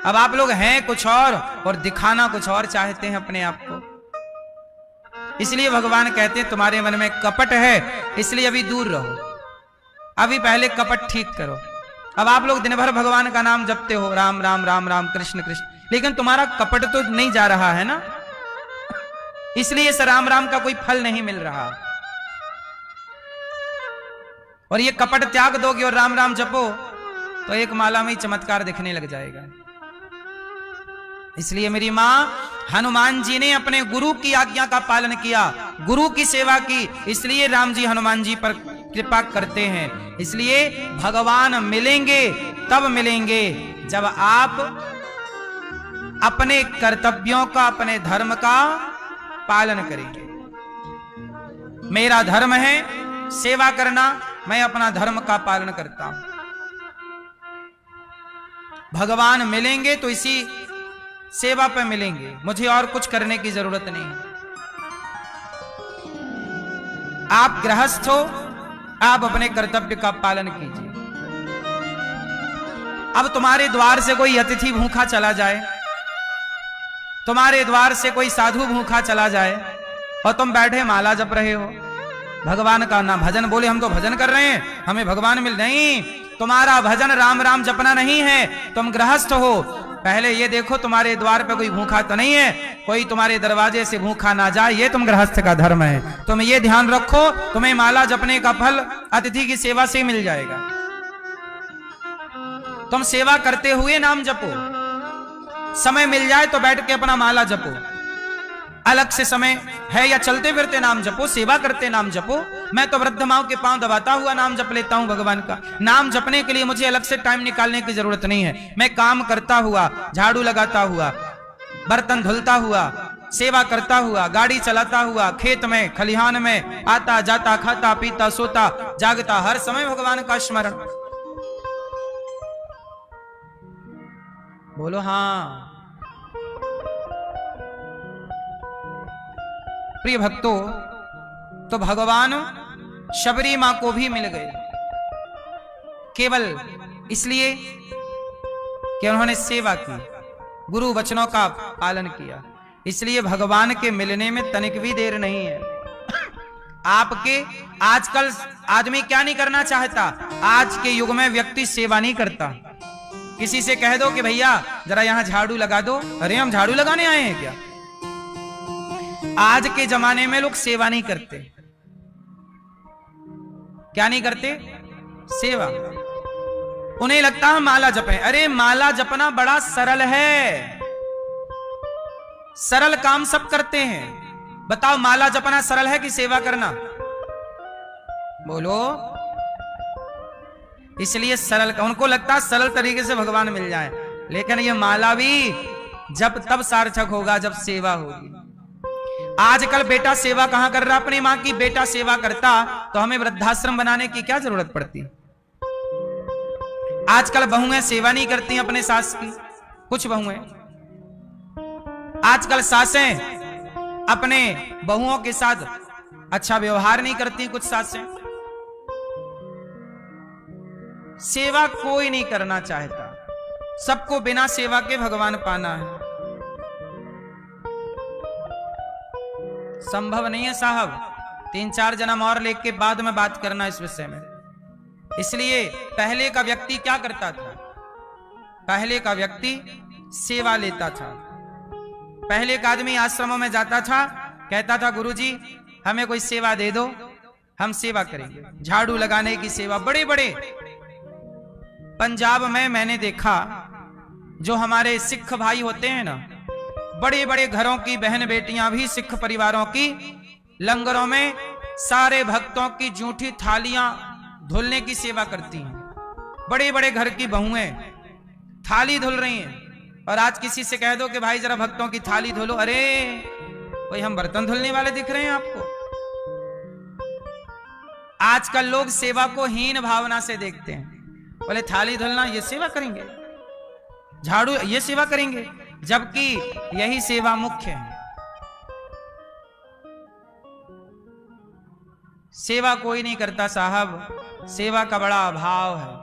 अब आप लोग हैं कुछ और दिखाना कुछ और चाहते हैं अपने आप को। इसलिए भगवान कहते हैं तुम्हारे मन में कपट है, इसलिए अभी दूर रहो, अभी पहले कपट ठीक करो। अब आप लोग दिन भर भगवान का नाम जपते हो, राम राम राम राम कृष्ण कृष्ण, लेकिन तुम्हारा कपट तो नहीं जा रहा है ना, इसलिए इस राम राम का कोई फल नहीं मिल रहा। और ये कपट त्याग दोगे और राम राम जपो तो एक माला में ही चमत्कार दिखने लग जाएगा। इसलिए मेरी मां हनुमान जी ने अपने गुरु की आज्ञा का पालन किया, गुरु की सेवा की, इसलिए राम जी हनुमान जी पर कृपा करते हैं। इसलिए भगवान मिलेंगे तब मिलेंगे जब आप अपने कर्तव्यों का, अपने धर्म का पालन करेंगे। मेरा धर्म है सेवा करना, मैं अपना धर्म का पालन करता हूं। भगवान मिलेंगे तो इसी सेवा पे मिलेंगे, मुझे और कुछ करने की जरूरत नहीं। आप गृहस्थ हो, आप अपने कर्तव्य का पालन कीजिए। अब तुम्हारे द्वार से कोई अतिथि भूखा चला जाए, तुम्हारे द्वार से कोई साधु भूखा चला जाए और तुम बैठे माला जप रहे हो, भगवान का नाम भजन बोले, हम तो भजन कर रहे हैं हमें भगवान मिल, नहीं, तुम्हारा भजन राम राम जपना नहीं है, तुम गृहस्थ हो। पहले ये देखो तुम्हारे द्वार पे कोई भूखा तो नहीं है, कोई तुम्हारे दरवाजे से भूखा ना जाए, ये तुम गृहस्थ का धर्म है। तुम ये ध्यान रखो, तुम्हें माला जपने का फल अतिथि की सेवा से मिल जाएगा। तुम सेवा करते हुए नाम जपो, समय मिल जाए तो बैठ के अपना माला जपो, अलग से समय है या चलते फिरते नाम जपो, सेवा करते नाम जपो। मैं तो वृद्ध माओ के पांव दबाता हुआ नाम जप लेता हूं भगवान का। नाम जपने के लिए मुझे अलग से टाइम निकालने की जरूरत नहीं है। मैं काम करता हुआ, झाड़ू लगाता हुआ, बर्तन धुलता हुआ, सेवा करता हुआ, गाड़ी चलाता हुआ, खेत में खलिहान में आता जाता, खाता पीता सोता जागता, हर समय भगवान का स्मरण। बोलो हाँ। प्रिय भक्तों, तो भगवान शबरी मां को भी मिल गए, केवल इसलिए कि उन्होंने सेवा की, गुरु वचनों का पालन किया। इसलिए भगवान के मिलने में तनिक भी देर नहीं है। आपके आजकल आदमी क्या नहीं करना चाहता, आज के युग में व्यक्ति सेवा नहीं करता। किसी से कह दो कि भैया जरा यहां झाड़ू लगा दो, अरे हम झाड़ू लगाने आए हैं क्या। आज के जमाने में लोग सेवा नहीं करते। क्या नहीं करते? सेवा। उन्हें लगता है माला जपें। अरे माला जपना बड़ा सरल है, सरल काम सब करते हैं। बताओ माला जपना सरल है कि सेवा करना? बोलो। इसलिए सरल, उनको लगता है सरल तरीके से भगवान मिल जाए, लेकिन ये माला भी जब तब सार्थक होगा जब सेवा होगी। आजकल बेटा सेवा कहां कर रहा अपनी मां की? बेटा सेवा करता तो हमें वृद्धाश्रम बनाने की क्या जरूरत पड़ती? आजकल बहुएं सेवा नहीं करती अपने सास की, कुछ बहुएं। आजकल सासें अपने बहुओं के साथ अच्छा व्यवहार नहीं करती, कुछ सासें। सेवा कोई नहीं करना चाहता, सबको बिना सेवा के भगवान पाना है। संभव नहीं है साहब, 3-4 जन्म और लेके बाद में बात करना इस विषय में। इसलिए पहले का व्यक्ति क्या करता था? पहले का व्यक्ति सेवा लेता था। पहले का आदमी आश्रमों में जाता था, कहता था गुरुजी हमें कोई सेवा दे दो, हम सेवा करेंगे। झाड़ू लगाने की सेवा। बड़े बड़े पंजाब में मैंने देखा, जो हमारे सिख भाई होते हैं ना, बड़े बड़े घरों की बहन बेटियां भी सिख परिवारों की लंगरों में सारे भक्तों की जूठी थालियां धुलने की सेवा करती हैं। बड़े बड़े घर की बहुएं थाली धुल रही हैं, और आज किसी से कह दो कि भाई जरा भक्तों की थाली धुलो, अरे कोई हम बर्तन धुलने वाले दिख रहे हैं आपको? आजकल लोग सेवा को हीन भावना से देखते हैं। बोले थाली धुलना ये सेवा करेंगे, झाड़ू ये सेवा करेंगे, जबकि यही सेवा मुख्य है। सेवा कोई नहीं करता साहब, सेवा का बड़ा अभाव है।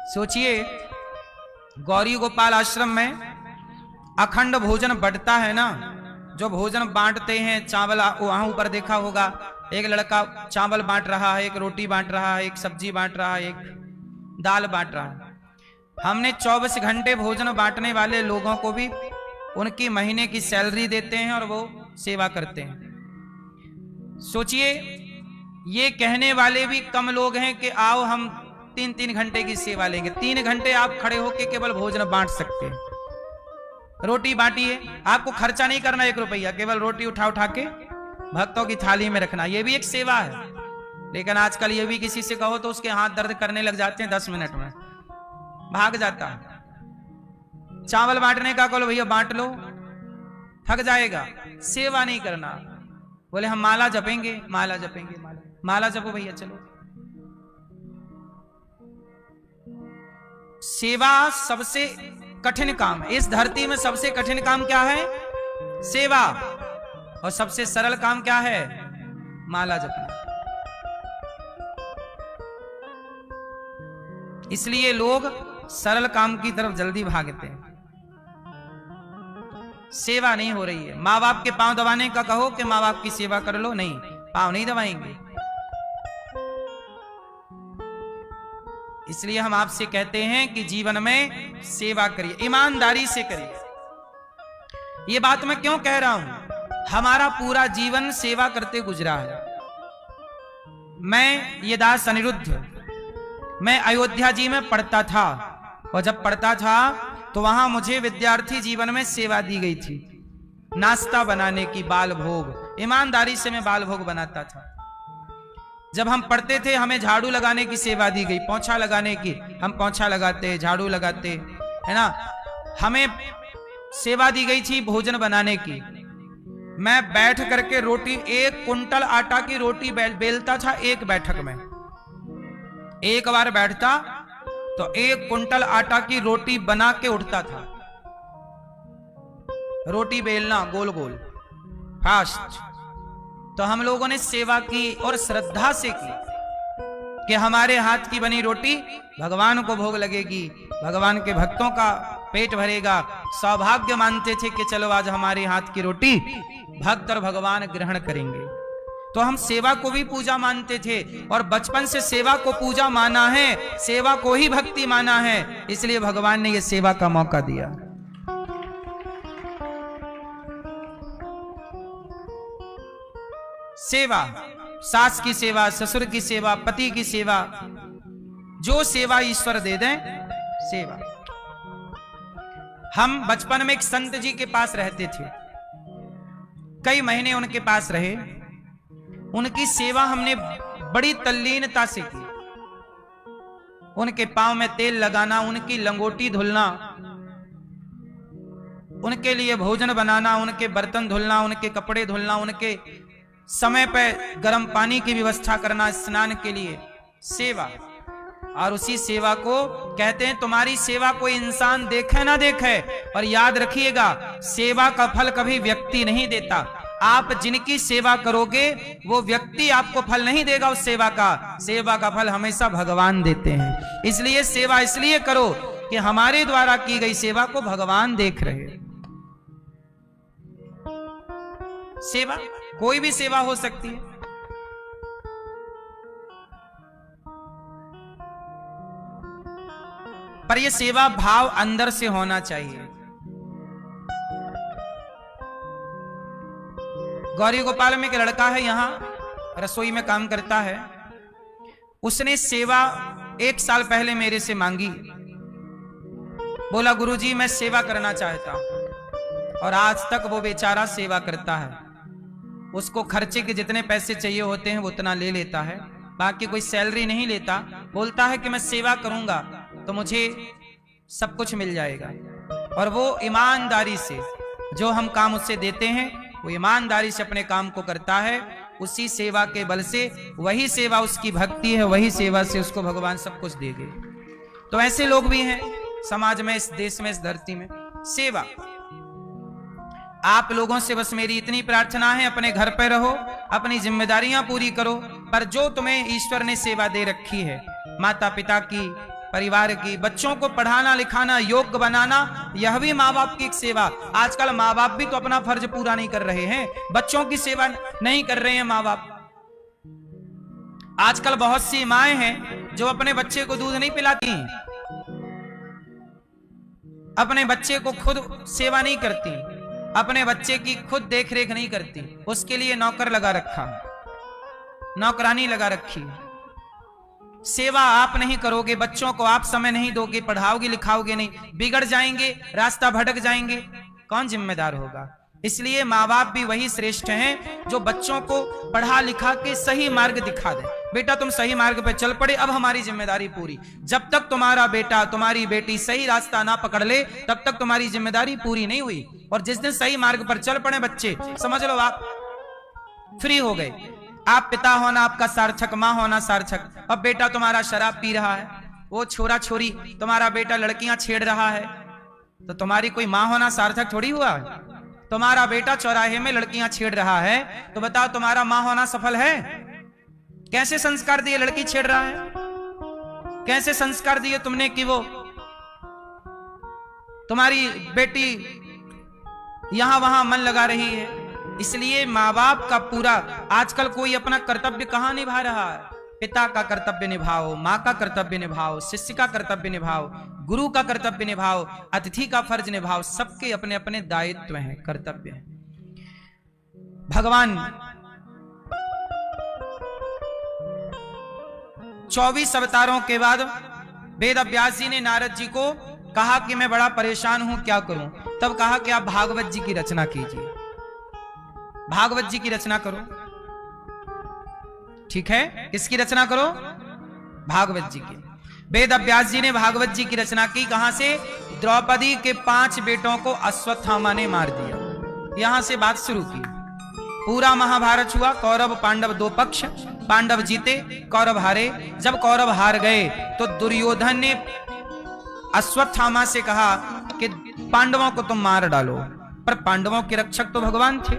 सोचिए, गौरी गोपाल आश्रम में अखंड भोजन बढ़ता है ना, जो भोजन बांटते हैं चावल, वहां ऊपर देखा होगा एक लड़का चावल बांट रहा है, एक रोटी बांट रहा है, एक सब्जी बांट रहा है, एक दाल बांट रहा है। हमने 24 घंटे भोजन बांटने वाले लोगों को भी उनकी महीने की सैलरी देते हैं और वो सेवा करते हैं। सोचिए, ये कहने वाले भी कम लोग हैं कि आओ हम 3-3 घंटे की सेवा लेंगे। 3 घंटे आप खड़े होकर केवल भोजन बांट सकते हैं। रोटी बांटिए, आपको खर्चा नहीं करना 1 रुपया, केवल रोटी उठा उठा के भक्तों की थाली में रखना, ये भी एक सेवा है। लेकिन आजकल ये भी किसी से कहो तो उसके हाथ दर्द करने लग जाते हैं, 10 मिनट में भाग जाता है। चावल बांटने का कहो भैया बांट लो, थक जाएगा। सेवा नहीं करना, बोले हम माला जपेंगे, माला जपेंगे, माला जपो भैया चलो। सेवा सबसे कठिन काम है इस धरती में। सबसे कठिन काम क्या है? सेवा। और सबसे सरल काम क्या है? माला जपना। इसलिए लोग सरल काम की तरफ जल्दी भागते हैं। सेवा नहीं हो रही है। माँ बाप के पांव दबाने का कहो कि माँ बाप की सेवा कर लो, नहीं, पांव नहीं दबाएंगे। इसलिए हम आपसे कहते हैं कि जीवन में सेवा करिए, ईमानदारी से करिए। ये बात मैं क्यों कह रहा हूं? हमारा पूरा जीवन सेवा करते गुजरा है। मैं ये दास अनिरुद्ध, मैं अयोध्या जी में पढ़ता था, और जब पढ़ता था तो वहां मुझे विद्यार्थी जीवन में सेवा दी गई थी, नाश्ता बनाने की, बाल भोग। ईमानदारी से मैं बाल भोग बनाता था। जब हम पढ़ते थे हमें झाड़ू लगाने की सेवा दी गई, पोंछा लगाने की, हम पोंछा लगाते, झाड़ू लगाते, है ना। हमें सेवा दी गई थी भोजन बनाने की। मैं बैठ करके रोटी, 1 कुंटल आटा की रोटी बेलता था एक बैठक में। एक बार बैठता तो 1 कुंटल आटा की रोटी बना के उठता था। रोटी बेलना गोल गोल फास्ट। तो हम लोगों ने सेवा की और श्रद्धा से की कि हमारे हाथ की बनी रोटी भगवान को भोग लगेगी, भगवान के भक्तों का पेट भरेगा। सौभाग्य मानते थे कि चलो आज हमारे हाथ की रोटी भक्त और भगवान ग्रहण करेंगे। तो हम सेवा को भी पूजा मानते थे, और बचपन से सेवा को पूजा माना है, सेवा को ही भक्ति माना है। इसलिए भगवान ने यह सेवा का मौका दिया। सेवा, सास की सेवा, ससुर की सेवा, पति की सेवा, जो सेवा ईश्वर दे दें, सेवा। हम बचपन में एक संत जी के पास रहते थे, कई महीने उनके पास रहे। उनकी सेवा हमने बड़ी तल्लीनता से की। उनके पांव में तेल लगाना, उनकी लंगोटी धुलना, उनके लिए भोजन बनाना, उनके बर्तन धुलना, उनके कपड़े धुलना, उनके समय पर गर्म पानी की व्यवस्था करना स्नान के लिए, सेवा। और उसी सेवा को कहते हैं, तुम्हारी सेवा कोई इंसान देखे ना देखे, और याद रखिएगा सेवा का फल कभी व्यक्ति नहीं देता। आप जिनकी सेवा करोगे वो व्यक्ति आपको फल नहीं देगा उस सेवा का फल हमेशा भगवान देते हैं। इसलिए सेवा इसलिए करो कि हमारे द्वारा की गई सेवा को भगवान देख रहे। सेवा कोई भी सेवा हो सकती है। पर यह सेवा भाव अंदर से होना चाहिए। गौरी गोपाल में एक लड़का है, यहां रसोई में काम करता है। उसने सेवा 1 साल पहले मेरे से मांगी। बोला गुरुजी मैं सेवा करना चाहता हूं, और आज तक वो बेचारा सेवा करता है। उसको खर्चे के जितने पैसे चाहिए होते हैं वो उतना ले लेता है, बाकी कोई सैलरी नहीं लेता। बोलता है कि मैं सेवा करूंगा तो मुझे सब कुछ मिल जाएगा। और वो ईमानदारी से जो हम काम उससे देते हैं वो ईमानदारी से अपने काम को करता है। उसी सेवा के बल से, वही सेवा उसकी भक्ति है, वही सेवा से उसको भगवान सब कुछ देंगे। तो ऐसे लोग भी हैं समाज में, इस देश में, इस धरती में। सेवा, आप लोगों से बस मेरी इतनी प्रार्थना है, अपने घर पे रहो, अपनी जिम्मेदारियां पूरी करो, पर जो तुम्हें ईश्वर ने सेवा दे रखी है, माता पिता की, परिवार की, बच्चों को पढ़ाना लिखाना योग्य बनाना, यह भी माँ बाप की एक सेवा। आजकल माँ बाप भी तो अपना फर्ज पूरा नहीं कर रहे हैं, बच्चों की सेवा नहीं कर रहे हैं माँ बाप। आजकल बहुत सी माएं हैं जो अपने बच्चे को दूध नहीं पिलाती, अपने बच्चे को खुद सेवा नहीं करती, अपने बच्चे की खुद देख रेख नहीं करती, उसके लिए नौकर लगा रखा, नौकरानी लगा रखी। सेवा आप नहीं करोगे, बच्चों को आप समय नहीं दोगे, पढ़ाओगे लिखाओगे नहीं, बिगड़ जाएंगे, रास्ता भटक जाएंगे, कौन जिम्मेदार होगा? इसलिए माँ बाप भी वही श्रेष्ठ हैं जो बच्चों को पढ़ा लिखा के सही मार्ग दिखा दे। बेटा तुम सही मार्ग पे चल पड़े, अब हमारी जिम्मेदारी पूरी। जब तक तुम्हारा बेटा तुम्हारी बेटी सही रास्ता ना पकड़ ले तब तक तुम्हारी जिम्मेदारी पूरी नहीं हुई। और जिस दिन सही मार्ग पर चल पड़े बच्चे, समझ लो आप फ्री हो गए। आप पिता होना आपका सार्थक, माँ होना सार्थक। अब बेटा तुम्हारा शराब पी रहा है, वो छोरा छोरी तुम्हारा बेटा लड़कियां छेड़ रहा है, तो तुम्हारी कोई माँ होना सार्थक थोड़ी हुआ। तुम्हारा बेटा चौराहे में लड़कियां छेड़ रहा है, तो बताओ तुम्हारा माँ होना सफल है? कैसे संस्कार दिए लड़की छेड़ रहा है? कैसे संस्कार दिए तुमने कि वो तुम्हारी बेटी यहां वहां मन लगा रही है? इसलिए माँ बाप का पूरा, आजकल कोई अपना कर्तव्य कहां निभा रहा है? पिता का कर्तव्य निभाओ, माँ का कर्तव्य निभाओ, शिष्य का कर्तव्य निभाओ, गुरु का कर्तव्य निभाओ, अतिथि का फर्ज निभाओ। सबके अपने अपने दायित्व हैं, कर्तव्य हैं। भगवान 24 अवतारों के बाद वेद व्यास जी ने नारद जी को कहा कि मैं बड़ा परेशान हूं, क्या करूं? तब कहा कि आप भागवत जी की रचना कीजिए, भागवत जी की रचना करो। ठीक है, किसकी रचना करो? भागवत जी की। वेद व्यास जी ने भागवत जी की रचना की। कहां से? द्रौपदी के 5 बेटों को अश्वत्थामा ने मार दिया। यहां से बात शुरू की। पूरा महाभारत हुआ, कौरव पांडव 2 पक्ष, पांडव जीते, कौरव हारे। जब कौरव हार गए तो दुर्योधन ने अश्वत्थामा से कहा कि पांडवों को तुम मार डालो, पर पांडवों के रक्षक तो भगवान थे।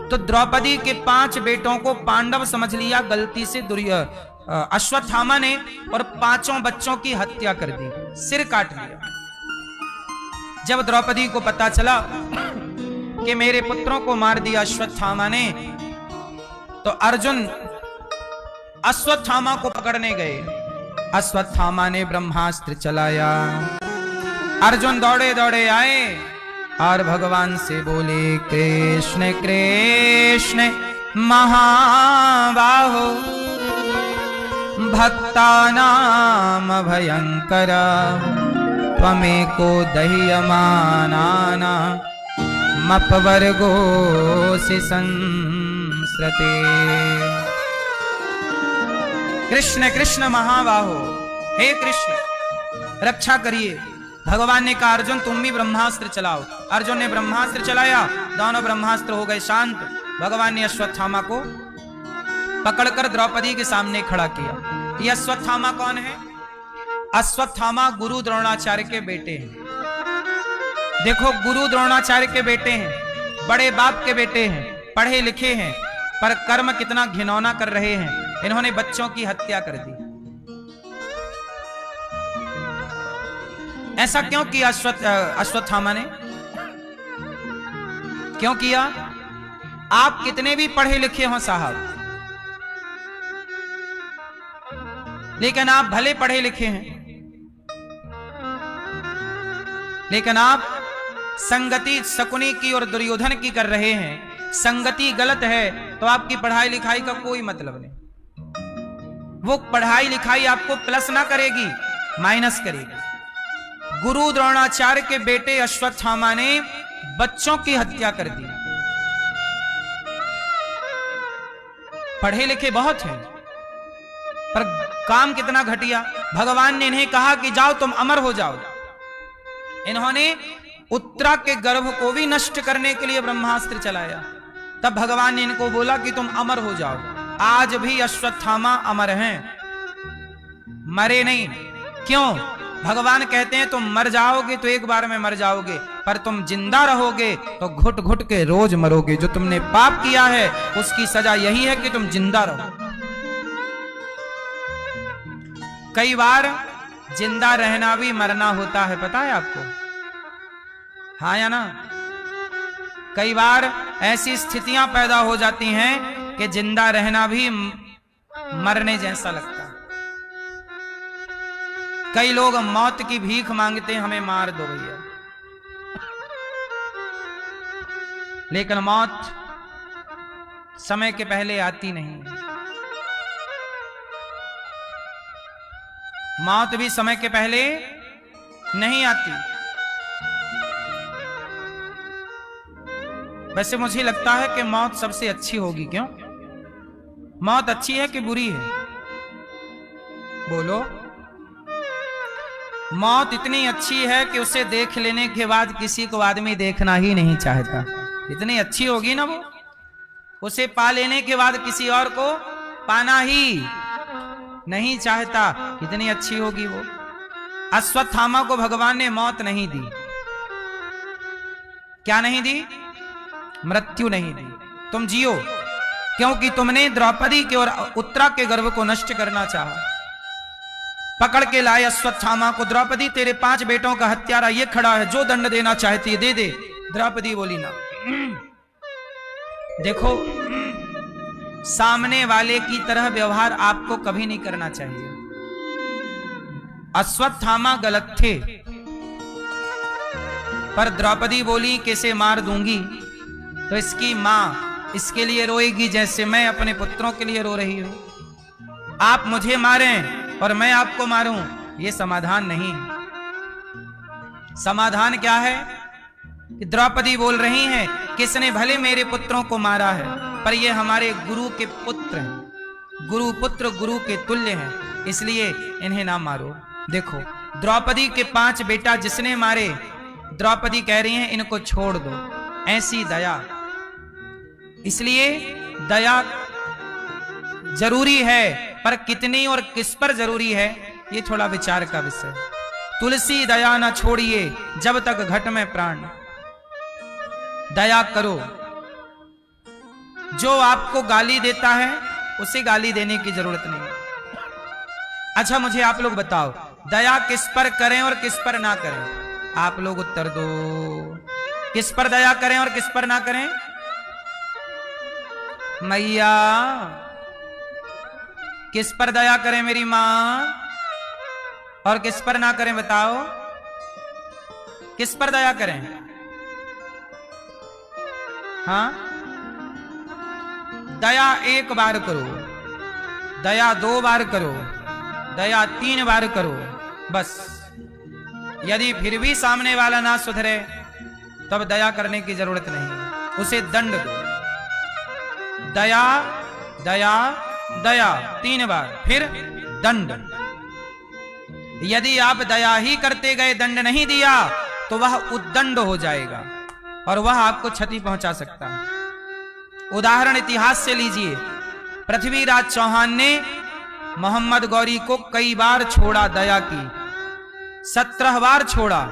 तो द्रौपदी के 5 बेटों को पांडव समझ लिया, गलती से अश्वत्थामा ने, और 5 बच्चों की हत्या कर दी, सिर काट लिया। जब द्रौपदी को पता चला कि मेरे पुत्रों को मार दिया अश्वत्थामा ने, तो अर्जुन अश्वत्थामा को पकड़ने गए। अश्वत्थामा ने ब्रह्मास्त्र चलाया। अर्जुन दौड़े दौड़े आए और भगवान से बोले, कृष्ण कृष्ण महाबाहो भक्तानाम भयंकर त्वमेको दह्यमानाना मपवर्गोऽसि संस्रते। कृष्ण कृष्ण महाबाहो, हे कृष्ण रक्षा करिए। भगवान ने कहा अर्जुन तुम भी ब्रह्मास्त्र चलाओ। अर्जुन ने ब्रह्मास्त्र चलाया, दोनों ब्रह्मास्त्र हो गए शांत। भगवान ने अश्वत्थामा को पकड़कर द्रौपदी के सामने खड़ा किया। यह अश्वत्थामा कौन है? अश्वत्थामा गुरु द्रोणाचार्य के बेटे हैं। देखो, गुरु द्रोणाचार्य के बेटे हैं, बड़े बाप के बेटे हैं, पढ़े लिखे हैं, पर कर्म कितना घिनौना कर रहे हैं। इन्होंने बच्चों की हत्या कर दी। ऐसा क्यों किया अश्वत्थामा ने? क्यों किया? आप कितने भी पढ़े लिखे हो साहब, लेकिन आप भले पढ़े लिखे हैं, लेकिन आप संगति शकुनी की और दुर्योधन की कर रहे हैं। संगति गलत है तो आपकी पढ़ाई लिखाई का कोई मतलब नहीं। वो पढ़ाई लिखाई आपको प्लस ना करेगी, माइनस करेगी। गुरु द्रोणाचार्य के बेटे अश्वत्थामा ने बच्चों की हत्या कर दी। पढ़े लिखे बहुत हैं, पर काम कितना घटिया। भगवान ने इन्हें कहा कि जाओ तुम अमर हो जाओ। इन्होंने उत्तरा के गर्भ को भी नष्ट करने के लिए ब्रह्मास्त्र चलाया। तब भगवान ने इनको बोला कि तुम अमर हो जाओ। आज भी अश्वत्थामा अमर हैं, मरे नहीं। क्यों? भगवान कहते हैं तुम मर जाओगे तो एक बार में मर जाओगे, पर तुम जिंदा रहोगे तो घुट घुट के रोज मरोगे। जो तुमने पाप किया है उसकी सजा यही है कि तुम जिंदा रहो। कई बार जिंदा रहना भी मरना होता है, पता है आपको? हाँ या ना? कई बार ऐसी स्थितियां पैदा हो जाती हैं कि जिंदा रहना भी मरने जैसा लगता है। कई लोग मौत की भीख मांगते हैं, हमें मार दो भैया, लेकिन मौत समय के पहले आती नहीं। मौत भी समय के पहले नहीं आती। वैसे मुझे लगता है कि मौत सबसे अच्छी होगी। क्यों? मौत अच्छी है कि बुरी है? बोलो। मौत इतनी अच्छी है कि उसे देख लेने के बाद किसी को आदमी देखना ही नहीं चाहता। इतनी अच्छी होगी ना वो, उसे पा लेने के बाद किसी और को पाना ही नहीं चाहता। इतनी अच्छी होगी वो। अश्वत्थामा को भगवान ने मौत नहीं दी। क्या नहीं दी? मृत्यु नहीं दी। तुम जियो, क्योंकि तुमने द्रौपदी के और उत्तरा के गर्भ को नष्ट करना चाहा। पकड़ के लाए अश्वत्थामा को। द्रौपदी, तेरे 5 बेटों का हत्यारा ये खड़ा है, जो दंड देना चाहती है दे दे। द्रौपदी बोली ना। देखो, सामने वाले की तरह व्यवहार आपको कभी नहीं करना चाहिए। अश्वत्थामा गलत थे, पर द्रौपदी बोली कि इसे मार दूंगी तो इसकी मां इसके लिए रोएगी जैसे मैं अपने पुत्रों के लिए रो रही हूं। आप मुझे मारें और मैं आपको मारूं, यह समाधान नहीं। समाधान क्या है कि द्रौपदी बोल रही हैं, किसने भले मेरे पुत्रों को मारा है, पर ये हमारे गुरु के पुत्र हैं। गुरु पुत्र गुरु के तुल्य हैं, इसलिए इन्हें ना मारो। देखो, द्रौपदी के 5 बेटा जिसने मारे, द्रौपदी कह रही हैं इनको छोड़ दो। ऐसी दया। इसलिए दया जरूरी है, पर कितनी और किस पर जरूरी है ये थोड़ा विचार का विषय। तुलसी दया न छोड़िए जब तक घट में प्राण। दया करो। जो आपको गाली देता है उसे गाली देने की जरूरत नहीं। अच्छा, मुझे आप लोग बताओ, दया किस पर करें और किस पर ना करें? आप लोग उत्तर दो। किस पर दया करें और किस पर ना करें? मैया, किस पर दया करें मेरी मां, और किस पर ना करें? बताओ, किस पर दया करें? हाँ, दया 1 बार करो, दया 2 बार करो, दया 3 बार करो, बस। यदि फिर भी सामने वाला ना सुधरे तब दया करने की जरूरत नहीं, उसे दंड दो। दया दया दया 3 बार, फिर दंड। यदि आप दया ही करते गए, दंड नहीं दिया, तो वह उद्दंड हो जाएगा और वह आपको क्षति पहुंचा सकता है। उदाहरण इतिहास से लीजिए। पृथ्वीराज चौहान ने मोहम्मद गौरी को कई बार छोड़ा दया की। 17 बार छोड़ा,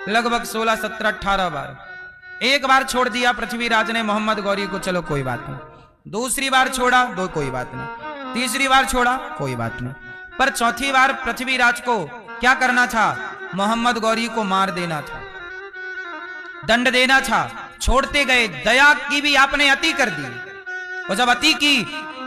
लगभग 16, 17, 18 बार। 1 बार छोड़ दिया पृथ्वीराज ने मोहम्मद गौरी को, चलो कोई बात नहीं। दूसरी बार छोड़ा, दो कोई बात नहीं। तीसरी बार छोड़ा, कोई बात नहीं। पर चौथी बार पृथ्वीराज को क्या करना था? मोहम्मद गौरी को मार देना था, दंड देना था। छोड़ते गए। दया की भी आपने अति कर दी, और जब अति की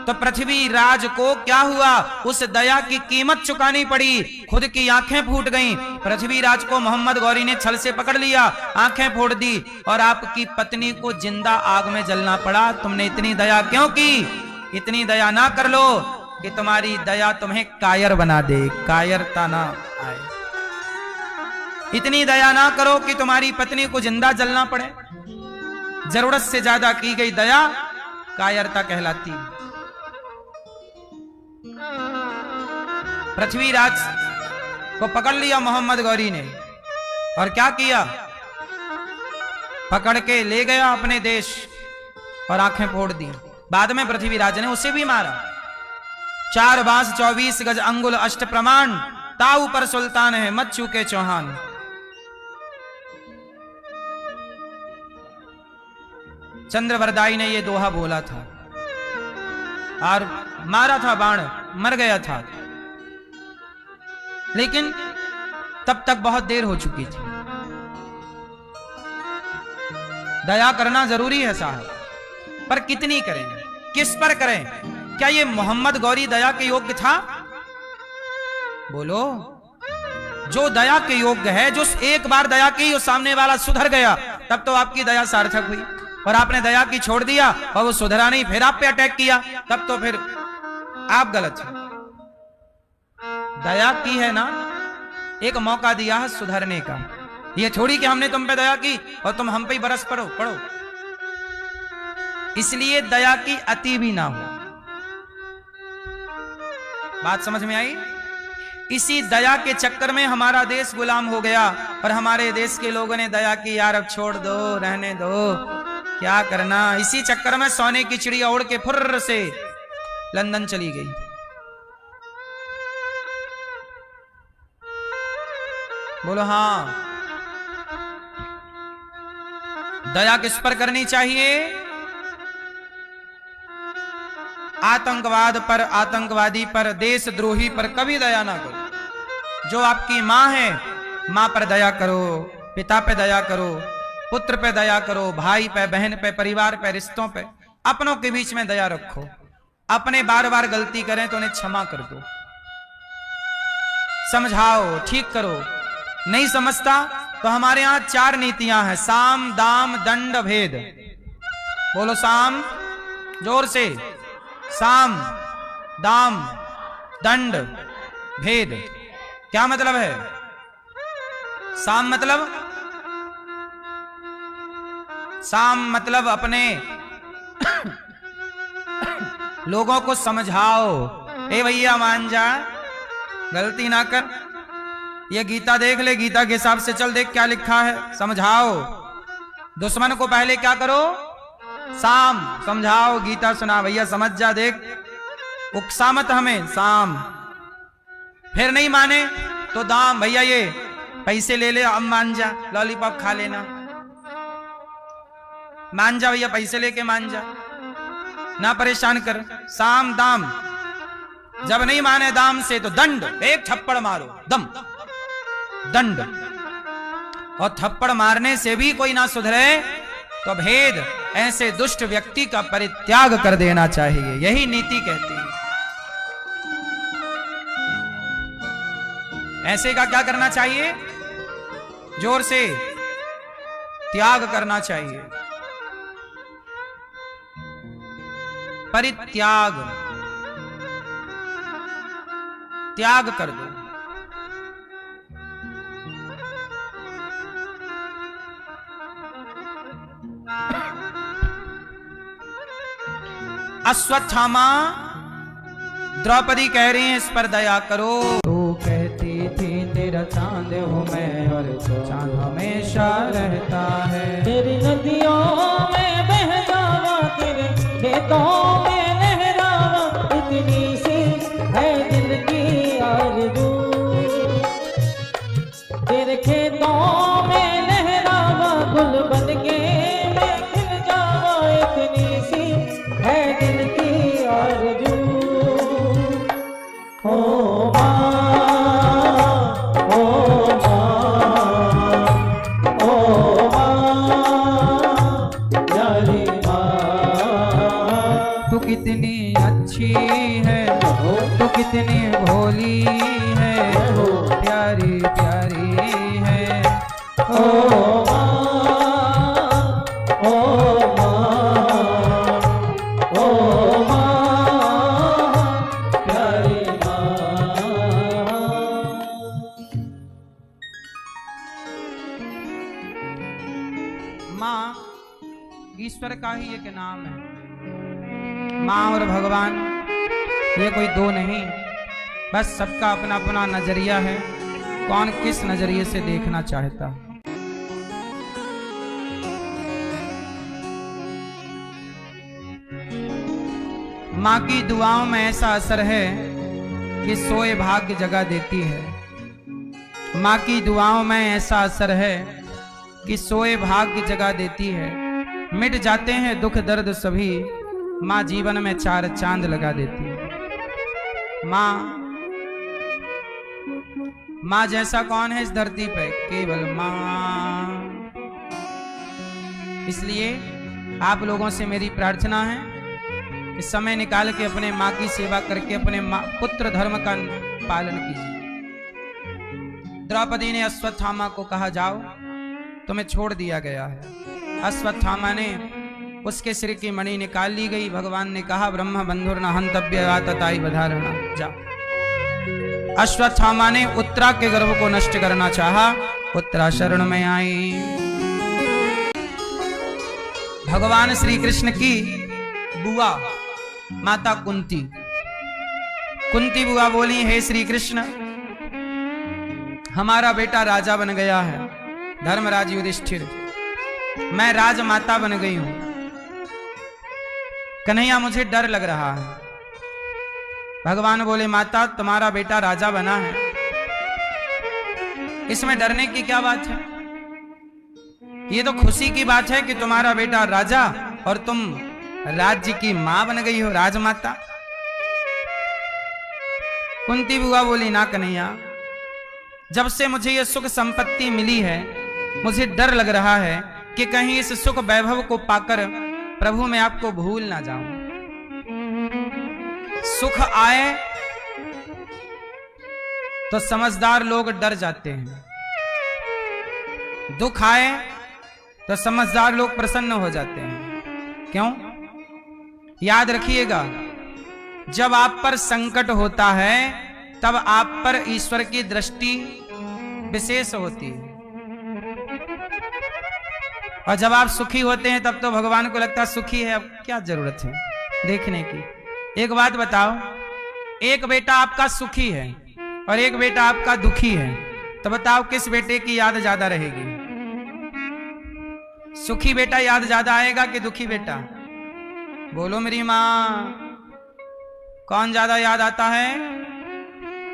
तो पृथ्वीराज को क्या हुआ? उस दया की कीमत चुकानी पड़ी। खुद की आंखें फूट गईं। पृथ्वीराज को मोहम्मद गौरी ने छल से पकड़ लिया, आंखें फोड़ दी, और आपकी पत्नी को जिंदा आग में जलना पड़ा। तुमने इतनी दया क्यों की? इतनी दया ना कर लो कि तुम्हारी दया तुम्हें कायर बना दे, कायरता ना आए। इतनी दया ना करो कि तुम्हारी पत्नी को जिंदा जलना पड़े। जरूरत से ज्यादा की गई दया कायरता कहलाती। पृथ्वीराज को पकड़ लिया मोहम्मद गौरी ने, और क्या किया? पकड़ के ले गया अपने देश और आंखें फोड़ दी। बाद में पृथ्वीराज ने उसे भी मारा। 4 बांस 24 गज अंगुल अष्ट प्रमाण, ताऊ पर सुल्तान है मत चूके चौहान। चंद्रवरदाई ने यह दोहा बोला था और मारा था बाण, मर गया था। लेकिन तब तक बहुत देर हो चुकी थी। दया करना जरूरी है साहब, पर कितनी करें, किस पर करें? क्या ये मोहम्मद गौरी दया के योग्य था? बोलो। जो दया के योग्य है, जो एक बार दया की और सामने वाला सुधर गया, तब तो आपकी दया सार्थक हुई। और आपने दया की छोड़ दिया और वो सुधरा नहीं, फिर आप पे अटैक किया, तब तो फिर आप गलत हैं। दया की है ना, एक मौका दिया है सुधरने का। ये थोड़ी कि हमने तुम पे दया की और तुम हम पे ही बरस पड़ो। इसलिए दया की अति भी ना हो। बात समझ में आई? इसी दया के चक्कर में हमारा देश गुलाम हो गया और हमारे देश के लोगों ने दया की, यार अब छोड़ दो, रहने दो, क्या करना। इसी चक्कर में सोने की चिड़िया उड़ के फुर्र से लंदन चली गई। बोलो हाँ। दया किस पर करनी चाहिए? आतंकवाद पर, आतंकवादी पर, देशद्रोही पर कभी दया ना करो। जो आपकी मां है, मां पर दया करो, पिता पे दया करो, पुत्र पे दया करो, भाई पे, बहन पे, परिवार पे, रिश्तों पे, अपनों के बीच में दया रखो। अपने बार बार गलती करें तो उन्हें क्षमा कर दो, समझाओ, ठीक करो। नहीं समझता तो हमारे यहां 4 नीतियां हैं, साम, दाम, दंड, भेद। बोलो साम, जोर से। साम, दाम, दंड, भेद। क्या मतलब है? साम मतलब अपने लोगों को समझाओ, ए भैया मान जा, गलती ना कर, ये गीता देख ले, गीता के हिसाब से चल, देख क्या लिखा है, समझाओ। दुश्मन को पहले क्या करो? साम, समझाओ, गीता सुना, भैया समझ जा, देख, उकसा मत हमें, साम। फिर नहीं माने तो दाम, भैया ये पैसे ले ले, अब मान जा, लॉलीपॉप खा लेना, मान जा भैया, पैसे लेके मान जा, ना परेशान कर। साम, दाम। जब नहीं माने दाम से तो दंड, एक थप्पड़ मारो, दम, दंड। और थप्पड़ मारने से भी कोई ना सुधरे तो भेद, ऐसे दुष्ट व्यक्ति का परित्याग कर देना चाहिए, यही नीति कहती है। ऐसे का क्या करना चाहिए? जोर से, त्याग करना चाहिए, परित्याग, त्याग कर दो। अश्वत्थामा द्रौपदी कह रही हैं, इस पर दया करो। तो कहती थी तेरा चांद हूँ मैं और चांद हमेशा रहता है। तेरी नदियों में बह जावा, तेरे खेतों में लहरावा, इतनी सी है दिल की आरज़ू। तेरे खेतों में लहरावा, गुल बन के मैं खिल जावा, इतनी सी है दिल की आरज़ू। ओ माँ, ओ माँ, ओ माँ, प्यारी माँ। तू कितनी अच्छी है, तू कितनी भोली है, प्यारी प्यारी है। ओ माँ, ओ माँ, ओ माँ, प्यारी माँ। माँ ईश्वर का ही एक नाम है। माँ और भगवान ये कोई दो नहीं, बस सबका अपना अपना नजरिया है, कौन किस नजरिए से देखना चाहता। माँ की दुआओं में ऐसा असर है कि सोए भाग्य जगा देती है। माँ की दुआओं में ऐसा असर है कि सोए भाग्य जगा देती है। मिट जाते हैं दुख दर्द सभी, माँ जीवन में 4 चांद लगा देती है। माँ माँ जैसा कौन है इस धरती पे? केवल माँ। इसलिए आप लोगों से मेरी प्रार्थना है कि समय निकाल के अपने माँ की सेवा करके अपने पुत्र धर्म का पालन कीजिए। द्रौपदी ने अश्वत्थामा को कहा, जाओ, तुम्हें छोड़ दिया गया है। अश्वत्थामा ने उसके सिर की मणि निकाल ली गई। भगवान ने कहा, ब्रह्म बंधुर न हंतव्य तताई बधारणा। जाओ। अश्वत्थामा ने उत्तरा के गर्भ को नष्ट करना चाहा। उत्तरा शरण में आई। भगवान श्री कृष्ण की बुआ माता कुंती बुआ बोली, हे श्री कृष्ण, हमारा बेटा राजा बन गया है, धर्मराज युधिष्ठिर, मैं राजमाता बन गई हूं। कन्हैया मुझे डर लग रहा है। भगवान बोले, माता तुम्हारा बेटा राजा बना है, इसमें डरने की क्या बात है? ये तो खुशी की बात है कि तुम्हारा बेटा राजा और तुम राज्य की मां बन गई हो, राजमाता। कुंती बुआ बोली, ना कन्हैया, जब से मुझे ये सुख संपत्ति मिली है, मुझे डर लग रहा है कि कहीं इस सुख वैभव को पाकर प्रभु मैं आपको भूल ना जाऊं। सुख आए तो समझदार लोग डर जाते हैं, दुख आए तो समझदार लोग प्रसन्न हो जाते हैं। क्यों? याद रखिएगा, जब आप पर संकट होता है तब आप पर ईश्वर की दृष्टि विशेष होती है, और जब आप सुखी होते हैं तब तो भगवान को लगता है सुखी है, अब क्या जरूरत है देखने की। एक बात बताओ, एक बेटा आपका सुखी है और एक बेटा आपका दुखी है, तो बताओ किस बेटे की याद ज्यादा रहेगी? सुखी बेटा याद ज्यादा आएगा कि दुखी बेटा? बोलो मेरी मां, कौन ज्यादा याद आता है?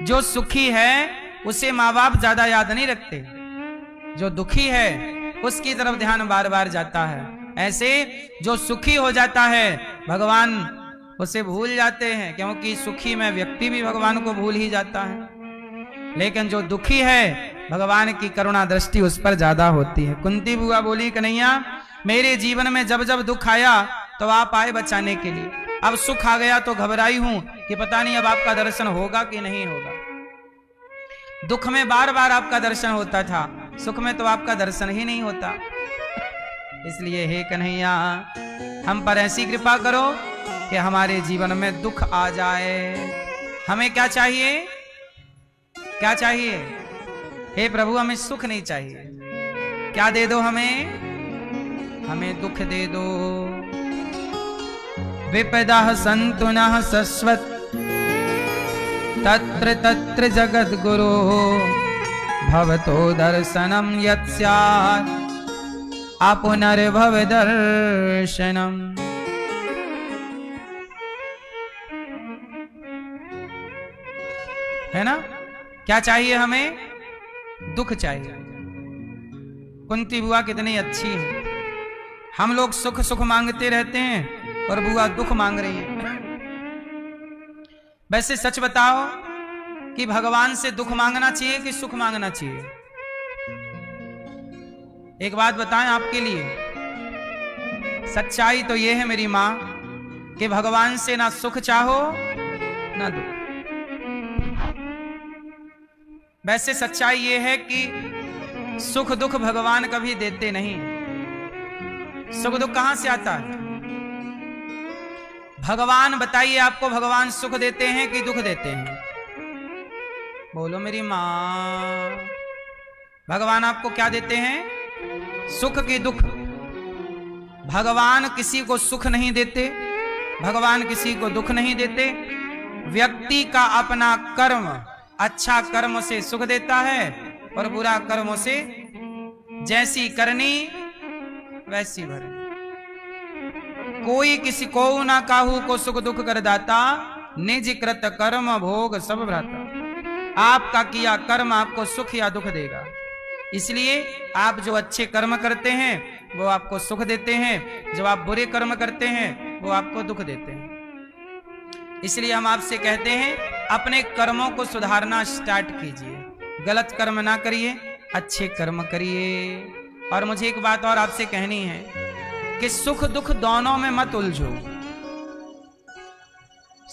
जो सुखी है उसे माँ बाप ज्यादा याद नहीं रखते, जो दुखी है उसकी तरफ ध्यान बार बार जाता है। ऐसे जो सुखी हो जाता है भगवान उसे भूल जाते हैं, क्योंकि सुखी में व्यक्ति भी भगवान को भूल ही जाता है। लेकिन जो दुखी है भगवान की करुणा दृष्टि उस पर ज्यादा होती है। कुंती बुआ बोली, कन्हैया, मेरे जीवन में जब जब दुख आया तो आप आए बचाने के लिए। अब सुख आ गया तो घबराई हूं कि पता नहीं अब आपका दर्शन होगा कि नहीं होगा। दुख में बार बार आपका दर्शन होता था, सुख में तो आपका दर्शन ही नहीं होता। इसलिए हे कन्हैया, हम पर ऐसी कृपा करो कि हमारे जीवन में दुख आ जाए। हमें क्या चाहिए? क्या चाहिए? हे प्रभु, हमें सुख नहीं चाहिए। क्या दे दो हमें? हमें दुख दे दो। विपदा सन्तु नः शश्वत् तत्र तत्र जगद्गुरो भवतो दर्शनम यत् स्यात् अपुनर्भव दर्शनम। है ना? क्या चाहिए हमें? दुख चाहिए। कुंती बुआ कितनी अच्छी है। हम लोग सुख सुख मांगते रहते हैं और बुआ दुख मांग रही है। वैसे सच बताओ कि भगवान से दुख मांगना चाहिए कि सुख मांगना चाहिए? एक बात बताएं आपके लिए, सच्चाई तो यह है मेरी मां कि भगवान से ना सुख चाहो ना दुख। वैसे सच्चाई यह है कि सुख दुख भगवान कभी देते नहीं। सुख दुख कहां से आता है? भगवान बताइए, आपको भगवान सुख देते हैं कि दुख देते हैं? बोलो मेरी मां। भगवान आपको क्या देते हैं? सुख की दुख। भगवान किसी को सुख नहीं देते, भगवान किसी को दुख नहीं देते। व्यक्ति का अपना कर्म, अच्छा कर्म से सुख देता है और बुरा कर्म से जैसी करनी वैसी भरनी। कोई किसी को ना काहू को सुख दुख कर दाता, निज कृत कर्म भोग सब भ्राता। आपका किया कर्म आपको सुख या दुख देगा। इसलिए आप जो अच्छे कर्म करते हैं वो आपको सुख देते हैं, जो आप बुरे कर्म करते हैं वो आपको दुख देते हैं। इसलिए हम आपसे कहते हैं अपने कर्मों को सुधारना स्टार्ट कीजिए। गलत कर्म ना करिए, अच्छे कर्म करिए। और मुझे एक बात और आपसे कहनी है कि सुख दुख दोनों में मत उलझो।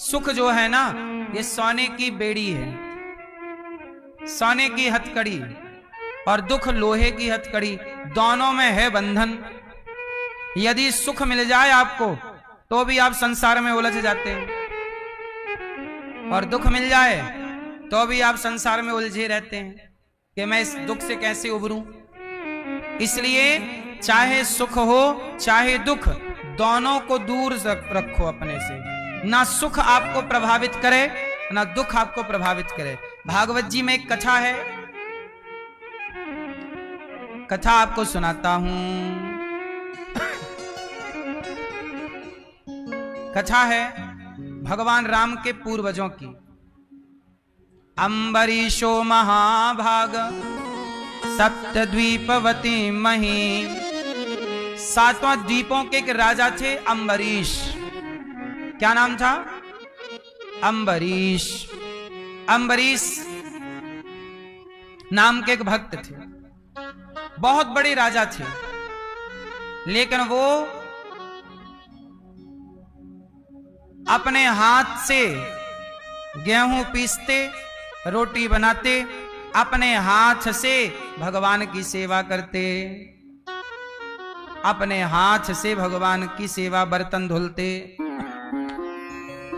सुख जो है ना, ये सोने की बेड़ी है, सोने की हथकड़ी, और दुख लोहे की हथकड़ी, दोनों में है बंधन। यदि सुख मिल जाए आपको तो भी आप संसार में उलझ जाते हैं, और दुख मिल जाए तो भी आप संसार में उलझे रहते हैं कि मैं इस दुख से कैसे उबरूं। इसलिए चाहे सुख हो चाहे दुख, दोनों को दूर रखो अपने से। ना सुख आपको प्रभावित करे ना दुख आपको प्रभावित करे। भागवत जी में एक कथा है, कथा आपको सुनाता हूं। कथा है भगवान राम के पूर्वजों की। अम्बरीशो महाभाग सप्तद्वीपवती मही। 7वां द्वीपों के एक राजा थे अम्बरीश। क्या नाम था? अम्बरीश। अम्बरीश नाम के एक भक्त थे, बहुत बड़े राजा थे, लेकिन वो अपने हाथ से गेहूं पीसते, रोटी बनाते, अपने हाथ से भगवान की सेवा करते, अपने हाथ से भगवान की सेवा, बर्तन धुलते,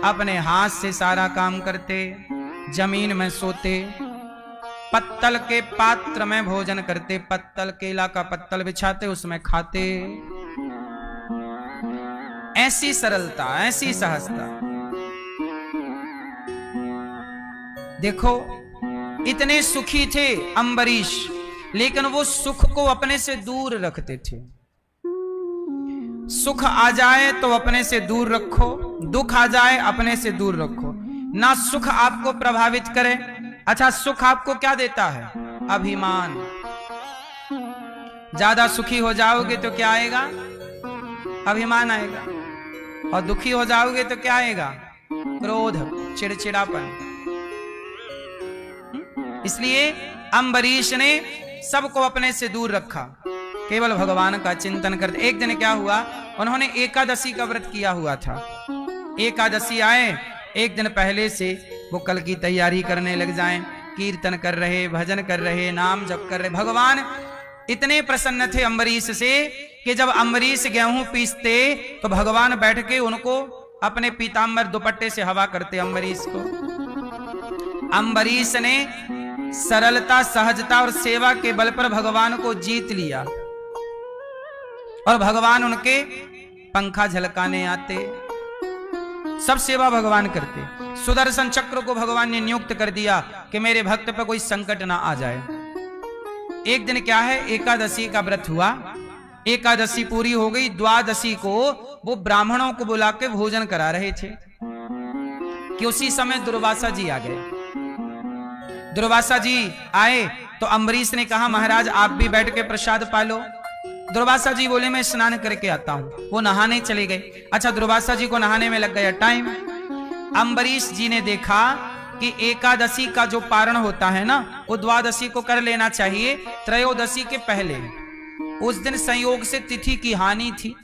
अपने हाथ से सारा काम करते, जमीन में सोते, पत्तल के पात्र में भोजन करते, पत्तल केला का पत्तल बिछाते, उसमें खाते। ऐसी सरलता, ऐसी सहजता। देखो इतने सुखी थे अम्बरीश, लेकिन वो सुख को अपने से दूर रखते थे। सुख आ जाए तो अपने से दूर रखो, दुख आ जाए अपने से दूर रखो। ना सुख आपको प्रभावित करे। अच्छा, सुख आपको क्या देता है? अभिमान। ज्यादा सुखी हो जाओगे तो क्या आएगा? अभिमान आएगा। और दुखी हो जाओगे तो क्या आएगा? क्रोध, चिड़चिड़ापन। इसलिए अम्बरीश ने सबको अपने से दूर रखा, केवल भगवान का चिंतन करते। एक दिन क्या हुआ, उन्होंने एकादशी का व्रत किया हुआ था। एकादशी आए, एक दिन पहले से वो कल की तैयारी करने लग जाएं, कीर्तन कर रहे, भजन कर रहे, नाम जप कर रहे। भगवान इतने प्रसन्न थे अम्बरीश से कि जब अम्बरीश गेहूं पीसते तो भगवान बैठ के उनको अपने पीतांबर दुपट्टे से हवा करते अम्बरीश को। अम्बरीश ने सरलता, सहजता और सेवा के बल पर भगवान को जीत लिया, और भगवान उनके पंखा झलकाने आते, सब सेवा भगवान करते। सुदर्शन चक्र को भगवान ने नियुक्त कर दिया कि मेरे भक्त पर कोई संकट ना आ जाए। एक दिन क्या है, एकादशी का व्रत हुआ, एकादशी पूरी हो गई, द्वादशी को वो ब्राह्मणों को बुला के भोजन करा रहे थे कि उसी समय दुर्वासा जी आ गए। दुर्वासा जी आए तो अम्बरीश ने कहा, महाराज आप भी बैठ के प्रसाद पालो। दुर्वासा जी बोले, मैं स्नान करके आता हूं। वो नहाने चले गए। अच्छा, दुर्वासा जी को नहाने में लग गया टाइम। अम्बरीश जी ने देखा कि एकादशी का जो पारण होता है ना, वो द्वादशी को कर लेना चाहिए, त्रयोदशी के पहले। उस दिन संयोग से तिथि की हानि थी,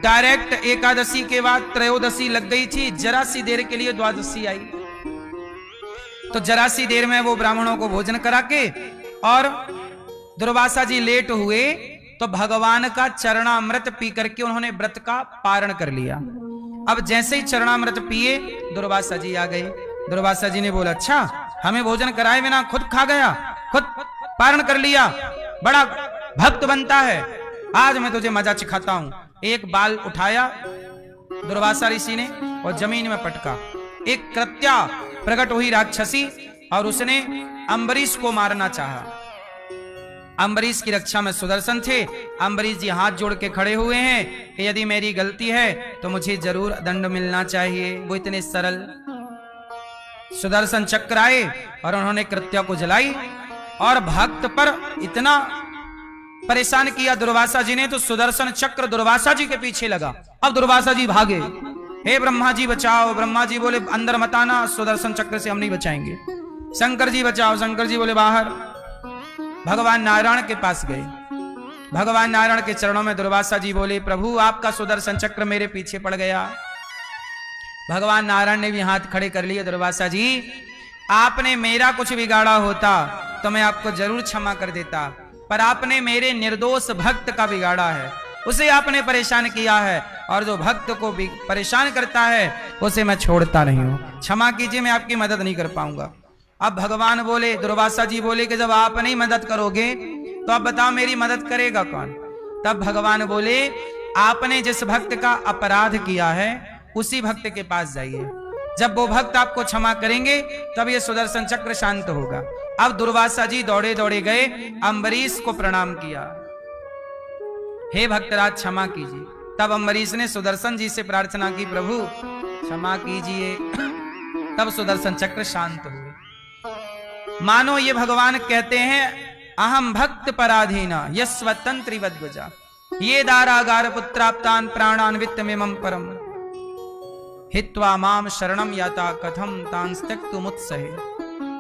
डायरेक्ट एकादशी के बाद त्रयोदशी लग गई थी। जरा सी देर के लिए द्वादशी आई, तो जरा सी देर में वो ब्राह्मणों को भोजन करा के और दुर्वासा जी लेट हुए तो भगवान का चरणामृत पी करके उन्होंने व्रत का पारण कर लिया। अब जैसे ही चरणामृत पिए, दुर्वासा जी आ गए। दुर्वासा जी ने बोला, अच्छा हमें भोजन कराए बिना खुद खा गया, खुद पारण कर लिया, बड़ा भक्त बनता है, आज मैं तुझे मजा चिखाता हूं। एक बाल उठाया दुर्वासा ऋषि ने और जमीन में पटका। एक कृत्या प्रकट हुई राक्षसी, और उसने अम्बरीश को मारना चाहा। अम्बरीश की रक्षा में सुदर्शन थे। अम्बरीश जी हाथ जोड़ के खड़े हुए हैं कि यदि मेरी गलती है तो मुझे जरूर दंड मिलना चाहिए। वो इतने सरल। सुदर्शन चक्र आए और उन्होंने कृत्या को जलाई, और भक्त पर इतना परेशान किया दुर्वासा जी ने, तो सुदर्शन चक्र दुर्वासा जी के पीछे लगा। अब दुर्वासा जी भागे, हे ब्रह्मा जी बचाओ। ब्रह्मा जी बोले, अंदर मत आना, सुदर्शन चक्र से हम नहीं बचाएंगे। शंकर जी बचाओ। शंकर जी बोले बाहर। भगवान नारायण के पास गए। भगवान नारायण के चरणों में दुर्वासा जी बोले प्रभु आपका सुदर्शन चक्र मेरे पीछे पड़ गया। भगवान नारायण ने भी हाथ खड़े कर लिए, दुर्वासा जी आपने मेरा कुछ बिगाड़ा होता तो मैं आपको जरूर क्षमा कर देता, पर आपने मेरे निर्दोष भक्त का बिगाड़ा है, उसे आपने परेशान किया है, और जो भक्त को भी परेशान करता है उसे मैं छोड़ता नहीं हूं। क्षमा कीजिए, मैं आपकी मदद नहीं कर पाऊंगा। अब भगवान बोले, दुर्वासा जी बोले कि जब आप नहीं मदद करोगे तो आप बताओ मेरी मदद करेगा कौन। तब भगवान बोले आपने जिस भक्त का अपराध किया है उसी भक्त के पास जाइए, जब वो भक्त आपको क्षमा करेंगे तब ये सुदर्शन चक्र शांत होगा। अब दुर्वासा जी दौड़े दौड़े गए, अम्बरीश को प्रणाम किया, हे भक्तराज क्षमा कीजिए। तब अम्बरीश ने सुदर्शन जी से प्रार्थना की प्रभु क्षमा कीजिए। तब सुदर्शन चक्र शांत हुए। मानो ये भगवान कहते हैं अहम भक्त पराधीना यस्वतंत्री वद्वजा ये दारागार पुत्राप्तान प्राणान वित्तमेमं परम हित्वा माम शरणम याता कथम तांस्तक्तु मुत्सहे।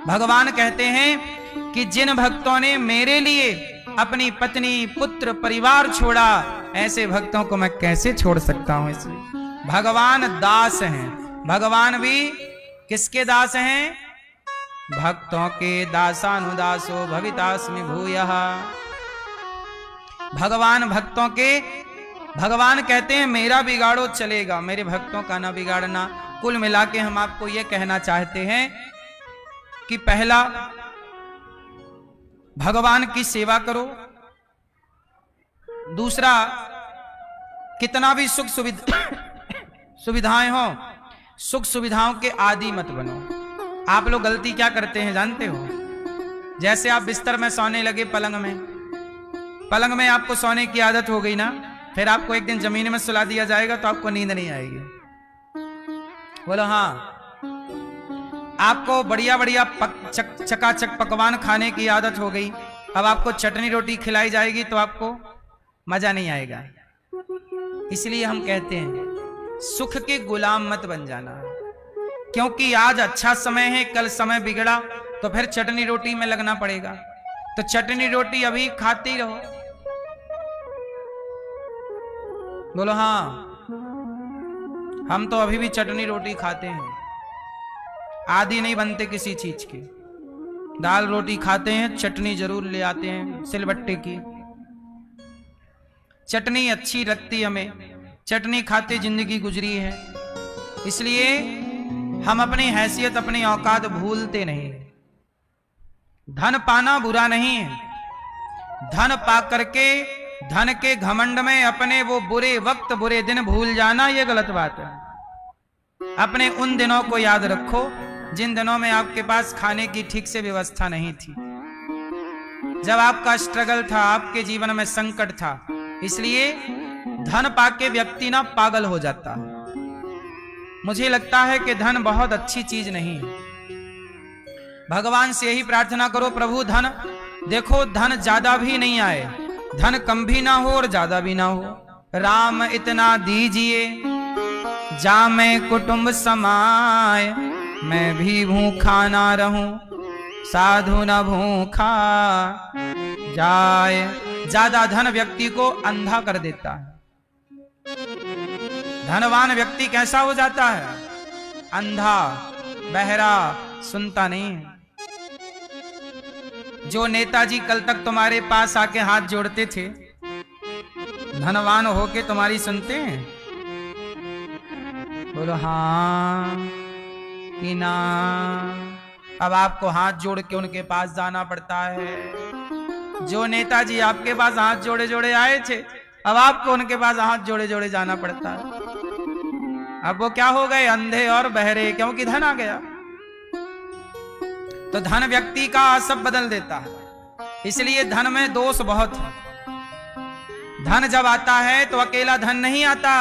भगवान कहते हैं कि जिन भक्तों ने मेरे लिए अपनी पत्नी पुत्र परिवार छोड़ा, ऐसे भक्तों को मैं कैसे छोड़ सकता हूं। इसलिए भगवान दास हैं। भगवान भी किसके दास हैं? भक्तों के दासानुदासो भवितास्मि भूयः। भगवान भक्तों के, भगवान कहते हैं मेरा बिगाड़ो चलेगा, मेरे भक्तों का ना बिगाड़ना। कुल मिला के हम आपको यह कहना चाहते हैं कि पहला भगवान की सेवा करो, दूसरा कितना भी सुख सुविधाएं हो, सुख सुविधाओं के आदी मत बनो। आप लोग गलती क्या करते हैं जानते हो? जैसे आप बिस्तर में सोने लगे, पलंग में आपको सोने की आदत हो गई ना, फिर आपको एक दिन जमीन में सुला दिया जाएगा तो आपको नींद नहीं आएगी। बोलो हाँ। आपको बढ़िया बढ़िया चकाचक पकवान खाने की आदत हो गई, अब आपको चटनी रोटी खिलाई जाएगी तो आपको मजा नहीं आएगा। इसलिए हम कहते हैं सुख के गुलाम मत बन जाना, क्योंकि आज अच्छा समय है, कल समय बिगड़ा तो फिर चटनी रोटी में लगना पड़ेगा। तो चटनी रोटी अभी खाते रहो। बोलो हाँ। हम तो अभी भी चटनी रोटी खाते हैं, आदि नहीं बनते किसी चीज के। दाल रोटी खाते हैं, चटनी जरूर ले आते हैं सिलबट्टे की। चटनी अच्छी लगती हमें, चटनी खाते जिंदगी गुजरी है। इसलिए हम अपनी हैसियत अपनी औकात भूलते नहीं। धन पाना बुरा नहीं है, धन पा करके धन के घमंड में अपने वो बुरे वक्त बुरे दिन भूल जाना ये गलत बात है। अपने उन दिनों को याद रखो जिन दिनों में आपके पास खाने की ठीक से व्यवस्था नहीं थी, जब आपका स्ट्रगल था, आपके जीवन में संकट था। इसलिए धन पाके व्यक्ति ना पागल हो जाता है। मुझे लगता है कि धन बहुत अच्छी चीज नहीं है। भगवान से यही प्रार्थना करो प्रभु धन देखो, धन ज्यादा भी नहीं आए, धन कम भी ना हो और ज्यादा भी ना हो। राम इतना दीजिए जामे कुटुंब समाए, मैं भी भूखा ना रहूं साधु न भूखा जाए। ज्यादा धन व्यक्ति को अंधा कर देता है। धनवान व्यक्ति कैसा हो जाता है? अंधा, बहरा, सुनता नहीं है। जो नेताजी कल तक तुम्हारे पास आके हाथ जोड़ते थे, धनवान होके तुम्हारी सुनते हैं? बोलो हाँ कि ना। अब आपको हाथ जोड़ के उनके पास जाना पड़ता है। जो नेताजी आपके पास हाथ जोड़े जोड़े आए थे, अब आपको उनके पास हाथ जोड़े जोड़े जाना पड़ता है। अब वो क्या हो गए? अंधे और बहरे, क्योंकि धन आ गया। तो धन व्यक्ति का सब बदल देता है। इसलिए धन में दोष बहुत है। धन जब आता है तो अकेला धन नहीं आता,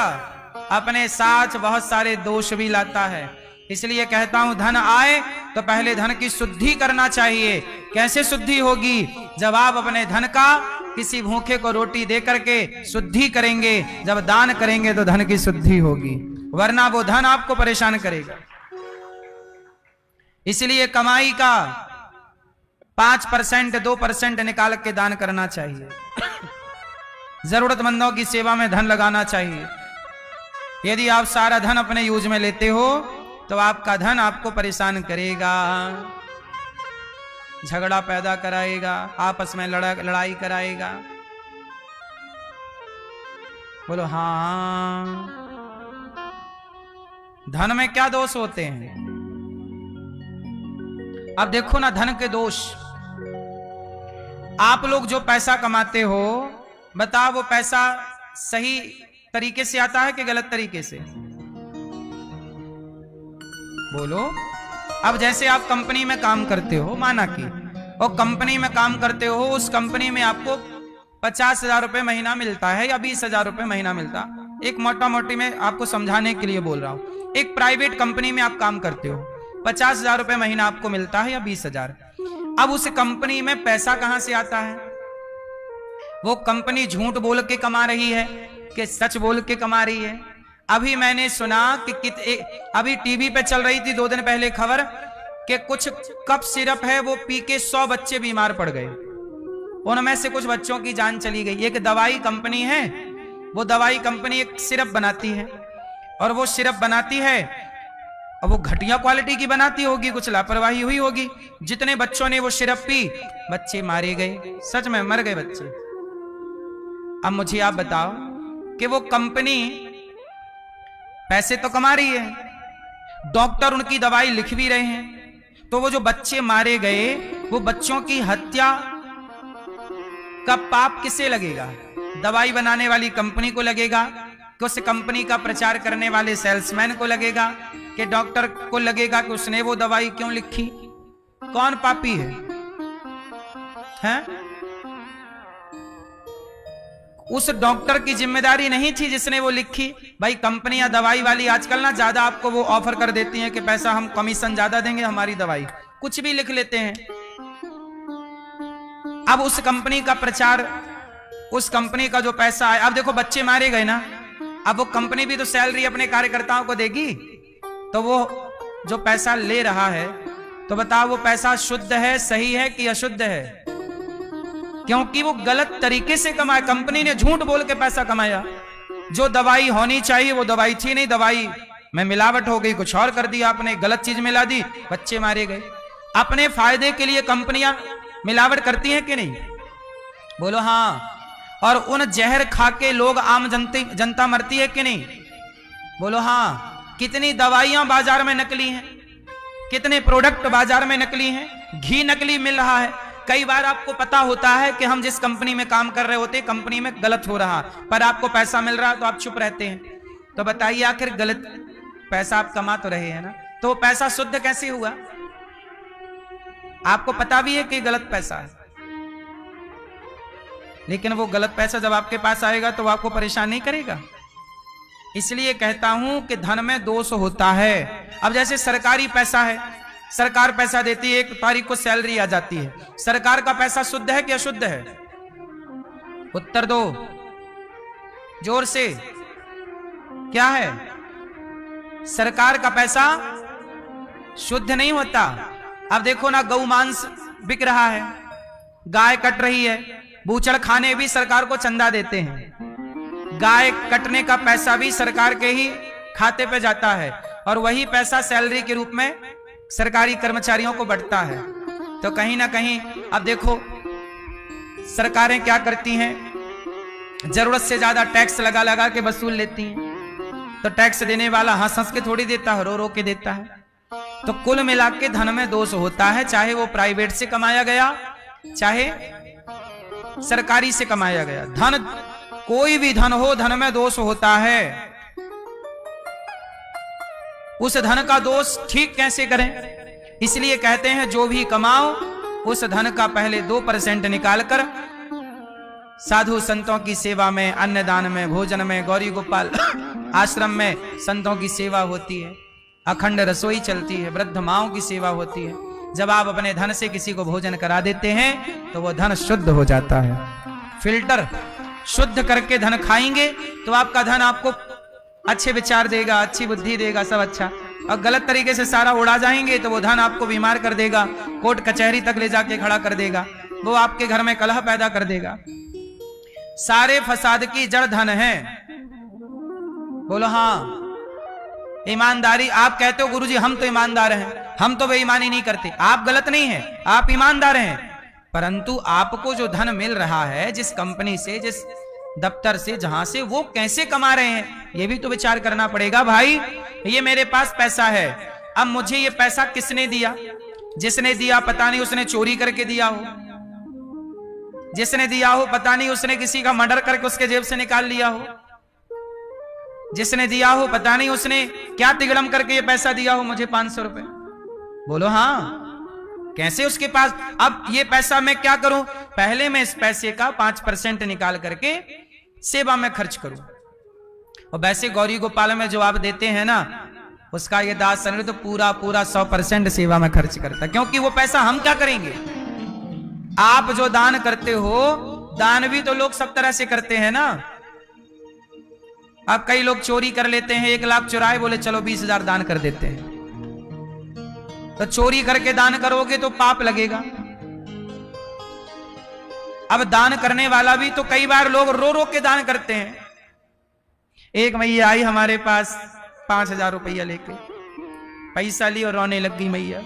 अपने साथ बहुत सारे दोष भी लाता है। इसलिए कहता हूं धन आए तो पहले धन की शुद्धि करना चाहिए। कैसे शुद्धि होगी? जब आप अपने धन का किसी भूखे को रोटी दे करके शुद्धि करेंगे, जब दान करेंगे तो धन की शुद्धि होगी, वरना वो धन आपको परेशान करेगा। इसलिए कमाई का 5%, 2% निकाल के दान करना चाहिए। जरूरतमंदों की सेवा में धन लगाना चाहिए। यदि आप सारा धन अपने यूज में लेते हो तो आपका धन आपको परेशान करेगा, झगड़ा पैदा कराएगा, आपस में लड़ाई कराएगा। बोलो हाँ। धन में क्या दोष होते हैं? अब देखो ना, धन के दोष। आप लोग जो पैसा कमाते हो, बताओ वो पैसा सही तरीके से आता है कि गलत तरीके से? बोलो। अब जैसे आप कंपनी में काम करते हो, माना कि और कंपनी में काम करते हो, उस कंपनी में आपको 50,000 रुपए महीना मिलता है या 20,000 रुपए महीना मिलता। एक मोटा मोटी में आपको समझाने के लिए बोल रहा हूं। एक प्राइवेट कंपनी में आप काम करते हो, 50,000 रुपए महीना आपको मिलता है या 20,000। अब उस कंपनी में पैसा कहां से आता है? वो कंपनी झूठ बोल के कमा रही है कि सच बोल के कमा रही है? अभी मैंने सुना कि अभी टीवी पे चल रही थी 2 दिन पहले खबर कि कुछ कप सिरप है वो पी के 100 बच्चे बीमार पड़ गए। उनमें से कुछ बच्चों की जान चली गई। एक दवाई कंपनी है, वो दवाई कंपनी एक सिरप बनाती है, और वो सिरप बनाती है, अब वो घटिया क्वालिटी की बनाती होगी, कुछ लापरवाही हुई होगी। जितने बच्चों ने वो सिरप पी, बच्चे मारे गए, सच में मर गए बच्चे। अब मुझे आप बताओ कि वो कंपनी पैसे तो कमा रही है, डॉक्टर उनकी दवाई लिख भी रहे हैं, तो वो जो बच्चे मारे गए, वो बच्चों की हत्या का पाप किसे लगेगा? दवाई बनाने वाली कंपनी को लगेगा, कि उस कंपनी का प्रचार करने वाले सेल्समैन को लगेगा, कि डॉक्टर को लगेगा कि उसने वो दवाई क्यों लिखी? कौन पापी है? हैं? उस डॉक्टर की जिम्मेदारी नहीं थी जिसने वो लिखी। भाई कंपनियां दवाई वाली आजकल ना ज्यादा आपको वो ऑफर कर देती हैं कि पैसा हम कमीशन ज्यादा देंगे, हमारी दवाई, कुछ भी लिख लेते हैं। अब उस कंपनी का प्रचार, उस कंपनी का जो पैसा है, अब देखो बच्चे मारे गए ना, अब वो कंपनी भी तो सैलरी अपने कार्यकर्ताओं को देगी, तो वो जो पैसा ले रहा है, तो बताओ वो पैसा शुद्ध है, सही है कि अशुद्ध है? क्योंकि वो गलत तरीके से कमाया, कंपनी ने झूठ बोल के पैसा कमाया। जो दवाई होनी चाहिए वो दवाई थी नहीं, दवाई में मिलावट हो गई, कुछ और कर दिया आपने, गलत चीज मिला दी, बच्चे मारे गए। अपने फायदे के लिए कंपनियां मिलावट करती हैं कि नहीं? बोलो हाँ। और उन जहर खा के लोग, आम जनता मरती है कि नहीं? बोलो हाँ। कितनी दवाइयां बाजार में नकली हैं, कितने प्रोडक्ट बाजार में नकली हैं, घी नकली मिल रहा है। कई बार आपको पता होता है कि हम जिस कंपनी में काम कर रहे होते, कंपनी में गलत हो रहा, पर आपको पैसा मिल रहा तो आप चुप रहते हैं। तो बताइए आखिर गलत पैसा आप कमा तो रहे हैं ना, तो वो पैसा शुद्ध कैसे हुआ? आपको पता भी है कि गलत पैसा है, लेकिन वो गलत पैसा जब आपके पास आएगा तो आपको परेशान नहीं करेगा। इसलिए कहता हूं कि धन में दोष होता है। अब जैसे सरकारी पैसा है, सरकार पैसा देती है, 1 तारीख को सैलरी आ जाती है, सरकार का पैसा शुद्ध है कि अशुद्ध है? उत्तर दो जोर से, क्या है? सरकार का पैसा शुद्ध नहीं होता। अब देखो ना, गौ मांस बिक रहा है, गाय कट रही है, बूचड़ खाने भी सरकार को चंदा देते हैं, गाय कटने का पैसा भी सरकार के ही खाते पे जाता है, और वही पैसा सैलरी के रूप में सरकारी कर्मचारियों को बढ़ता है। तो कहीं ना कहीं अब देखो सरकारें क्या करती हैं, जरूरत से ज्यादा टैक्स लगा लगा के वसूल लेती हैं। तो टैक्स देने वाला हंस हंस के थोड़ी देता है, रो रो के देता है। तो कुल मिला के धन में दोष होता है, चाहे वो प्राइवेट से कमाया गया, चाहे सरकारी से कमाया गया। धन, कोई भी धन हो, धन में दोष होता है। उस धन का दोष ठीक कैसे करें? इसलिए कहते हैं जो भी कमाओ उस धन का पहले 2% निकालकर साधु संतों की सेवा में, अन्नदान में, भोजन में, गौरी गोपाल आश्रम में संतों की सेवा होती है, अखंड रसोई चलती है, वृद्ध माओं की सेवा होती है। जब आप अपने धन से किसी को भोजन करा देते हैं तो वह धन शुद्ध हो जाता है। फिल्टर शुद्ध करके धन खाएंगे तो आपका धन आपको अच्छे विचार देगा, अच्छी बुद्धि देगा, सब अच्छा। और गलत तरीके से सारा उड़ा जाएंगे तो वो धन आपको बीमार कर देगा, कोर्ट कचहरी तक ले जाके खड़ा कर देगा, वो आपके घर में कलह पैदा कर देगा। सारे फसाद की जड़ धन है। बोलो हाँ। ईमानदारी, आप कहते हो गुरुजी हम तो ईमानदार हैं, हम तो बेईमानी नहीं करते। आप गलत नहीं हैं, आप ईमानदार हैं, परंतु आपको जो धन मिल रहा है जिस कंपनी से, जिस दफ्तर से, जहां से, वो कैसे कमा रहे हैं, ये भी तो विचार करना पड़ेगा। भाई ये मेरे पास पैसा है, अब मुझे ये पैसा किसने दिया? जिसने दिया पता नहीं उसने चोरी करके दिया हो, जिसने दिया हो पता नहीं उसने किसी का मर्डर करके उसके जेब से निकाल लिया हो, जिसने दिया हो पता नहीं उसने क्या तिगड़म करके ये पैसा दिया हो मुझे 500 रुपए। बोलो हाँ। कैसे उसके पास? अब ये पैसा मैं क्या करूं? पहले मैं इस पैसे का 5% निकाल करके सेवा में खर्च करूं। और वैसे गौरी गोपाल में जो आप देते हैं ना, उसका ये दास सर तो पूरा 100% सेवा में खर्च करता, क्योंकि वो पैसा हम क्या करेंगे? आप जो दान करते हो, दान भी तो लोग सब तरह से करते हैं ना। अब कई लोग चोरी कर लेते हैं, 1 लाख चुराए, बोले चलो 20,000 दान कर देते हैं। तो चोरी करके दान करोगे तो पाप लगेगा। अब दान करने वाला भी तो कई बार लोग रो रो के दान करते हैं। एक मैया आई हमारे पास 5,000 रुपया लेके, पैसा ली और रोने लग गई मैया।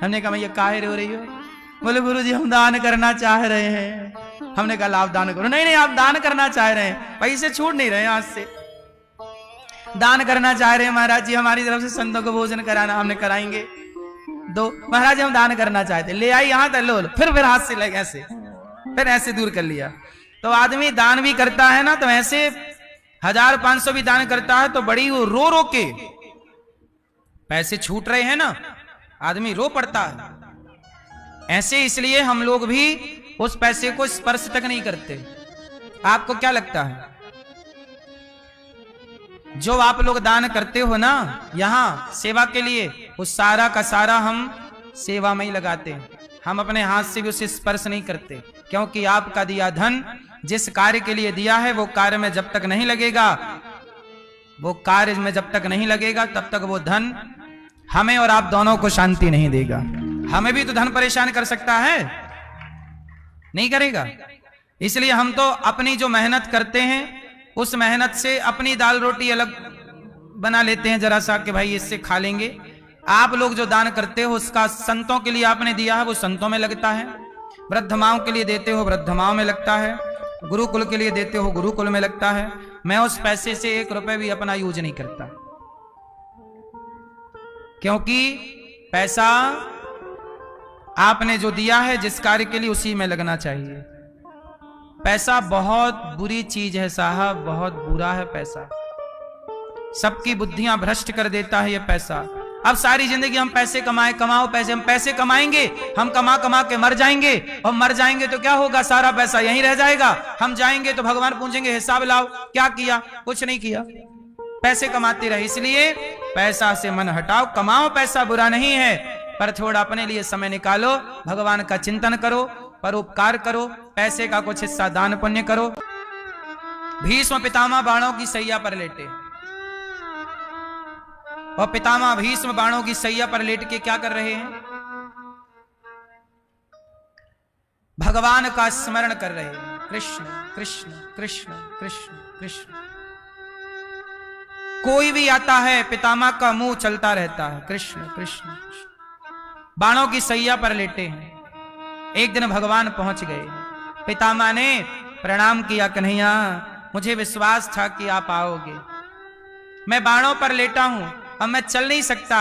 हमने कहा मैया काहे रो रही हो? बोले गुरुजी हम दान करना चाह रहे हैं। हमने कहा आप दान करो। नहीं नहीं, आप दान करना चाह रहे हैं, पैसे छूट नहीं रहे हाथ से, दान करना चाह रहे हैं। महाराज जी हमारी तरफ से संतों को भोजन कराना, हमने कराएंगे दो। महाराज हम दान करना चाहते, ले आई यहां तक, लो फिर हाथ से लगे ऐसे, फिर ऐसे दूर कर लिया। तो आदमी दान भी करता है ना, तो ऐसे 1,000-500 भी दान करता है तो बड़ी वो रो रो के, पैसे छूट रहे हैं ना, आदमी रो पड़ता है। ऐसे इसलिए हम लोग भी उस पैसे को स्पर्श तक नहीं करते। आपको क्या लगता है? जो आप लोग दान करते हो ना यहां सेवा के लिए, उस सारा का सारा हम सेवा में ही लगाते हैं। हम अपने हाथ से भी उसे स्पर्श नहीं करते, क्योंकि आपका दिया धन जिस कार्य के लिए दिया है वो कार्य में जब तक नहीं लगेगा, वो कार्य में जब तक नहीं लगेगा तब तक वो धन हमें और आप दोनों को शांति नहीं देगा। हमें भी तो धन परेशान कर सकता है, नहीं करेगा। इसलिए हम तो अपनी जो मेहनत करते हैं उस मेहनत से अपनी दाल रोटी अलग बना लेते हैं जरा सा कि भाई इससे खा लेंगे। आप लोग जो दान करते हो उसका संतों के लिए आपने दिया है वो संतों में लगता है, वृद्ध माओं के लिए देते हो वृद्ध माओं में लगता है, गुरुकुल के लिए देते हो गुरुकुल में लगता है। मैं उस पैसे से 1 रुपए भी अपना यूज नहीं करता, क्योंकि पैसा आपने जो दिया है जिस कार्य के लिए उसी में लगना चाहिए। पैसा बहुत बुरी चीज है साहब, बहुत बुरा है पैसा, सबकी बुद्धियां भ्रष्ट कर देता है ये पैसा। अब सारी जिंदगी हम पैसे कमाओ पैसे, हम पैसे कमाएंगे, हम कमा कमा के मर जाएंगे, और मर जाएंगे तो क्या होगा? सारा पैसा यहीं रह जाएगा। हम जाएंगे तो भगवान पूछेंगे हिसाब लाओ क्या किया? कुछ नहीं किया, पैसे कमाते रहे। इसलिए पैसा से मन हटाओ, कमाओ पैसा बुरा नहीं है, पर थोड़ा अपने लिए समय निकालो, भगवान का चिंतन करो, परोपकार करो, पैसे का कुछ हिस्सा दान पुण्य करो। भीष्म पितामह बाणों की सैया पर लेटे, और पितामह भीष्म बाणों की सैया पर लेट के क्या कर रहे हैं? भगवान का स्मरण कर रहे हैं। कृष्ण कृष्ण कृष्ण कृष्ण कृष्ण। कोई भी आता है पितामह का मुंह चलता रहता है, कृष्ण कृष्ण कृष्ण। बाणों की सैया पर लेटे हैं। एक दिन भगवान पहुंच गए, पितामह ने प्रणाम किया, कन्हैया मुझे विश्वास था कि आप आओगे, मैं बाणों पर लेटा हूं, अब मैं चल नहीं सकता,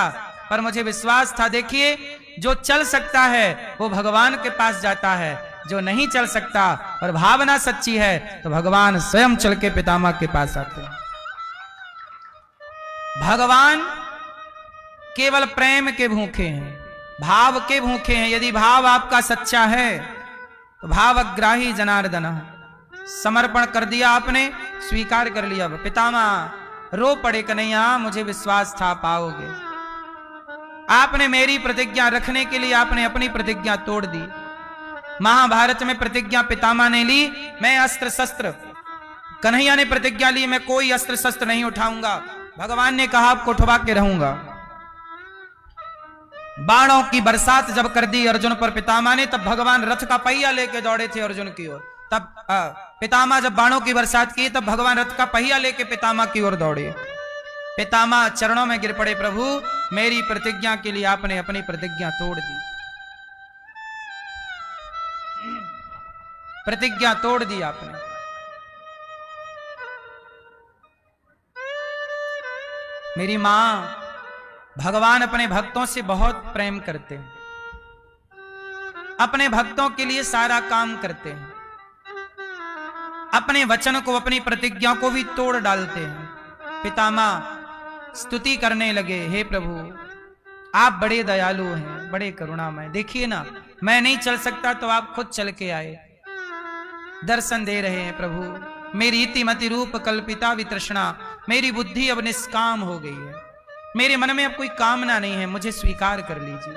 पर मुझे विश्वास था। देखिए जो चल सकता है वो भगवान के पास जाता है, जो नहीं चल सकता और भावना सच्ची है तो भगवान स्वयं चल के पितामह के पास आते हैं। भगवान केवल प्रेम के भूखे हैं, भाव के भूखे हैं। यदि भाव आपका सच्चा है तो भावग्राही जनार्दन, समर्पण कर दिया आपने, स्वीकार कर लिया। पितामह रो पड़े, कन्हैया मुझे विश्वास था पाओगे। आपने मेरी प्रतिज्ञा रखने के लिए आपने अपनी प्रतिज्ञा तोड़ दी। महाभारत में प्रतिज्ञा पितामह ने ली, मैं अस्त्र शस्त्र, कन्हैया ने प्रतिज्ञा ली मैं कोई अस्त्र शस्त्र नहीं उठाऊंगा। भगवान ने कहा आपको उठवा के रहूंगा, बाणों की बरसात जब कर दी अर्जुन पर पितामह ने, तब भगवान रथ का पहिया लेके दौड़े थे अर्जुन की ओर। तब पितामह जब बाणों की बरसात की, तब भगवान रथ का पहिया लेके पितामह की ओर दौड़े। पितामह चरणों में गिर पड़े, प्रभु मेरी प्रतिज्ञा के लिए आपने अपनी प्रतिज्ञा तोड़ दी, प्रतिज्ञा तोड़ दी आपने। मेरी मां, भगवान अपने भक्तों से बहुत प्रेम करते हैं, अपने भक्तों के लिए सारा काम करते हैं, अपने वचन को, अपनी प्रतिज्ञा को भी तोड़ डालते हैं। पितामह स्तुति करने लगे, हे प्रभु आप बड़े दयालु हैं, बड़े करुणामय। देखिए ना, मैं नहीं चल सकता तो आप खुद चल के आए, दर्शन दे रहे हैं प्रभु। मेरी इतिमति रूप कल्पिता वितृष्णा, मेरी बुद्धि अब निष्काम हो गई है, मेरे मन में अब कोई कामना नहीं है, मुझे स्वीकार कर लीजिए।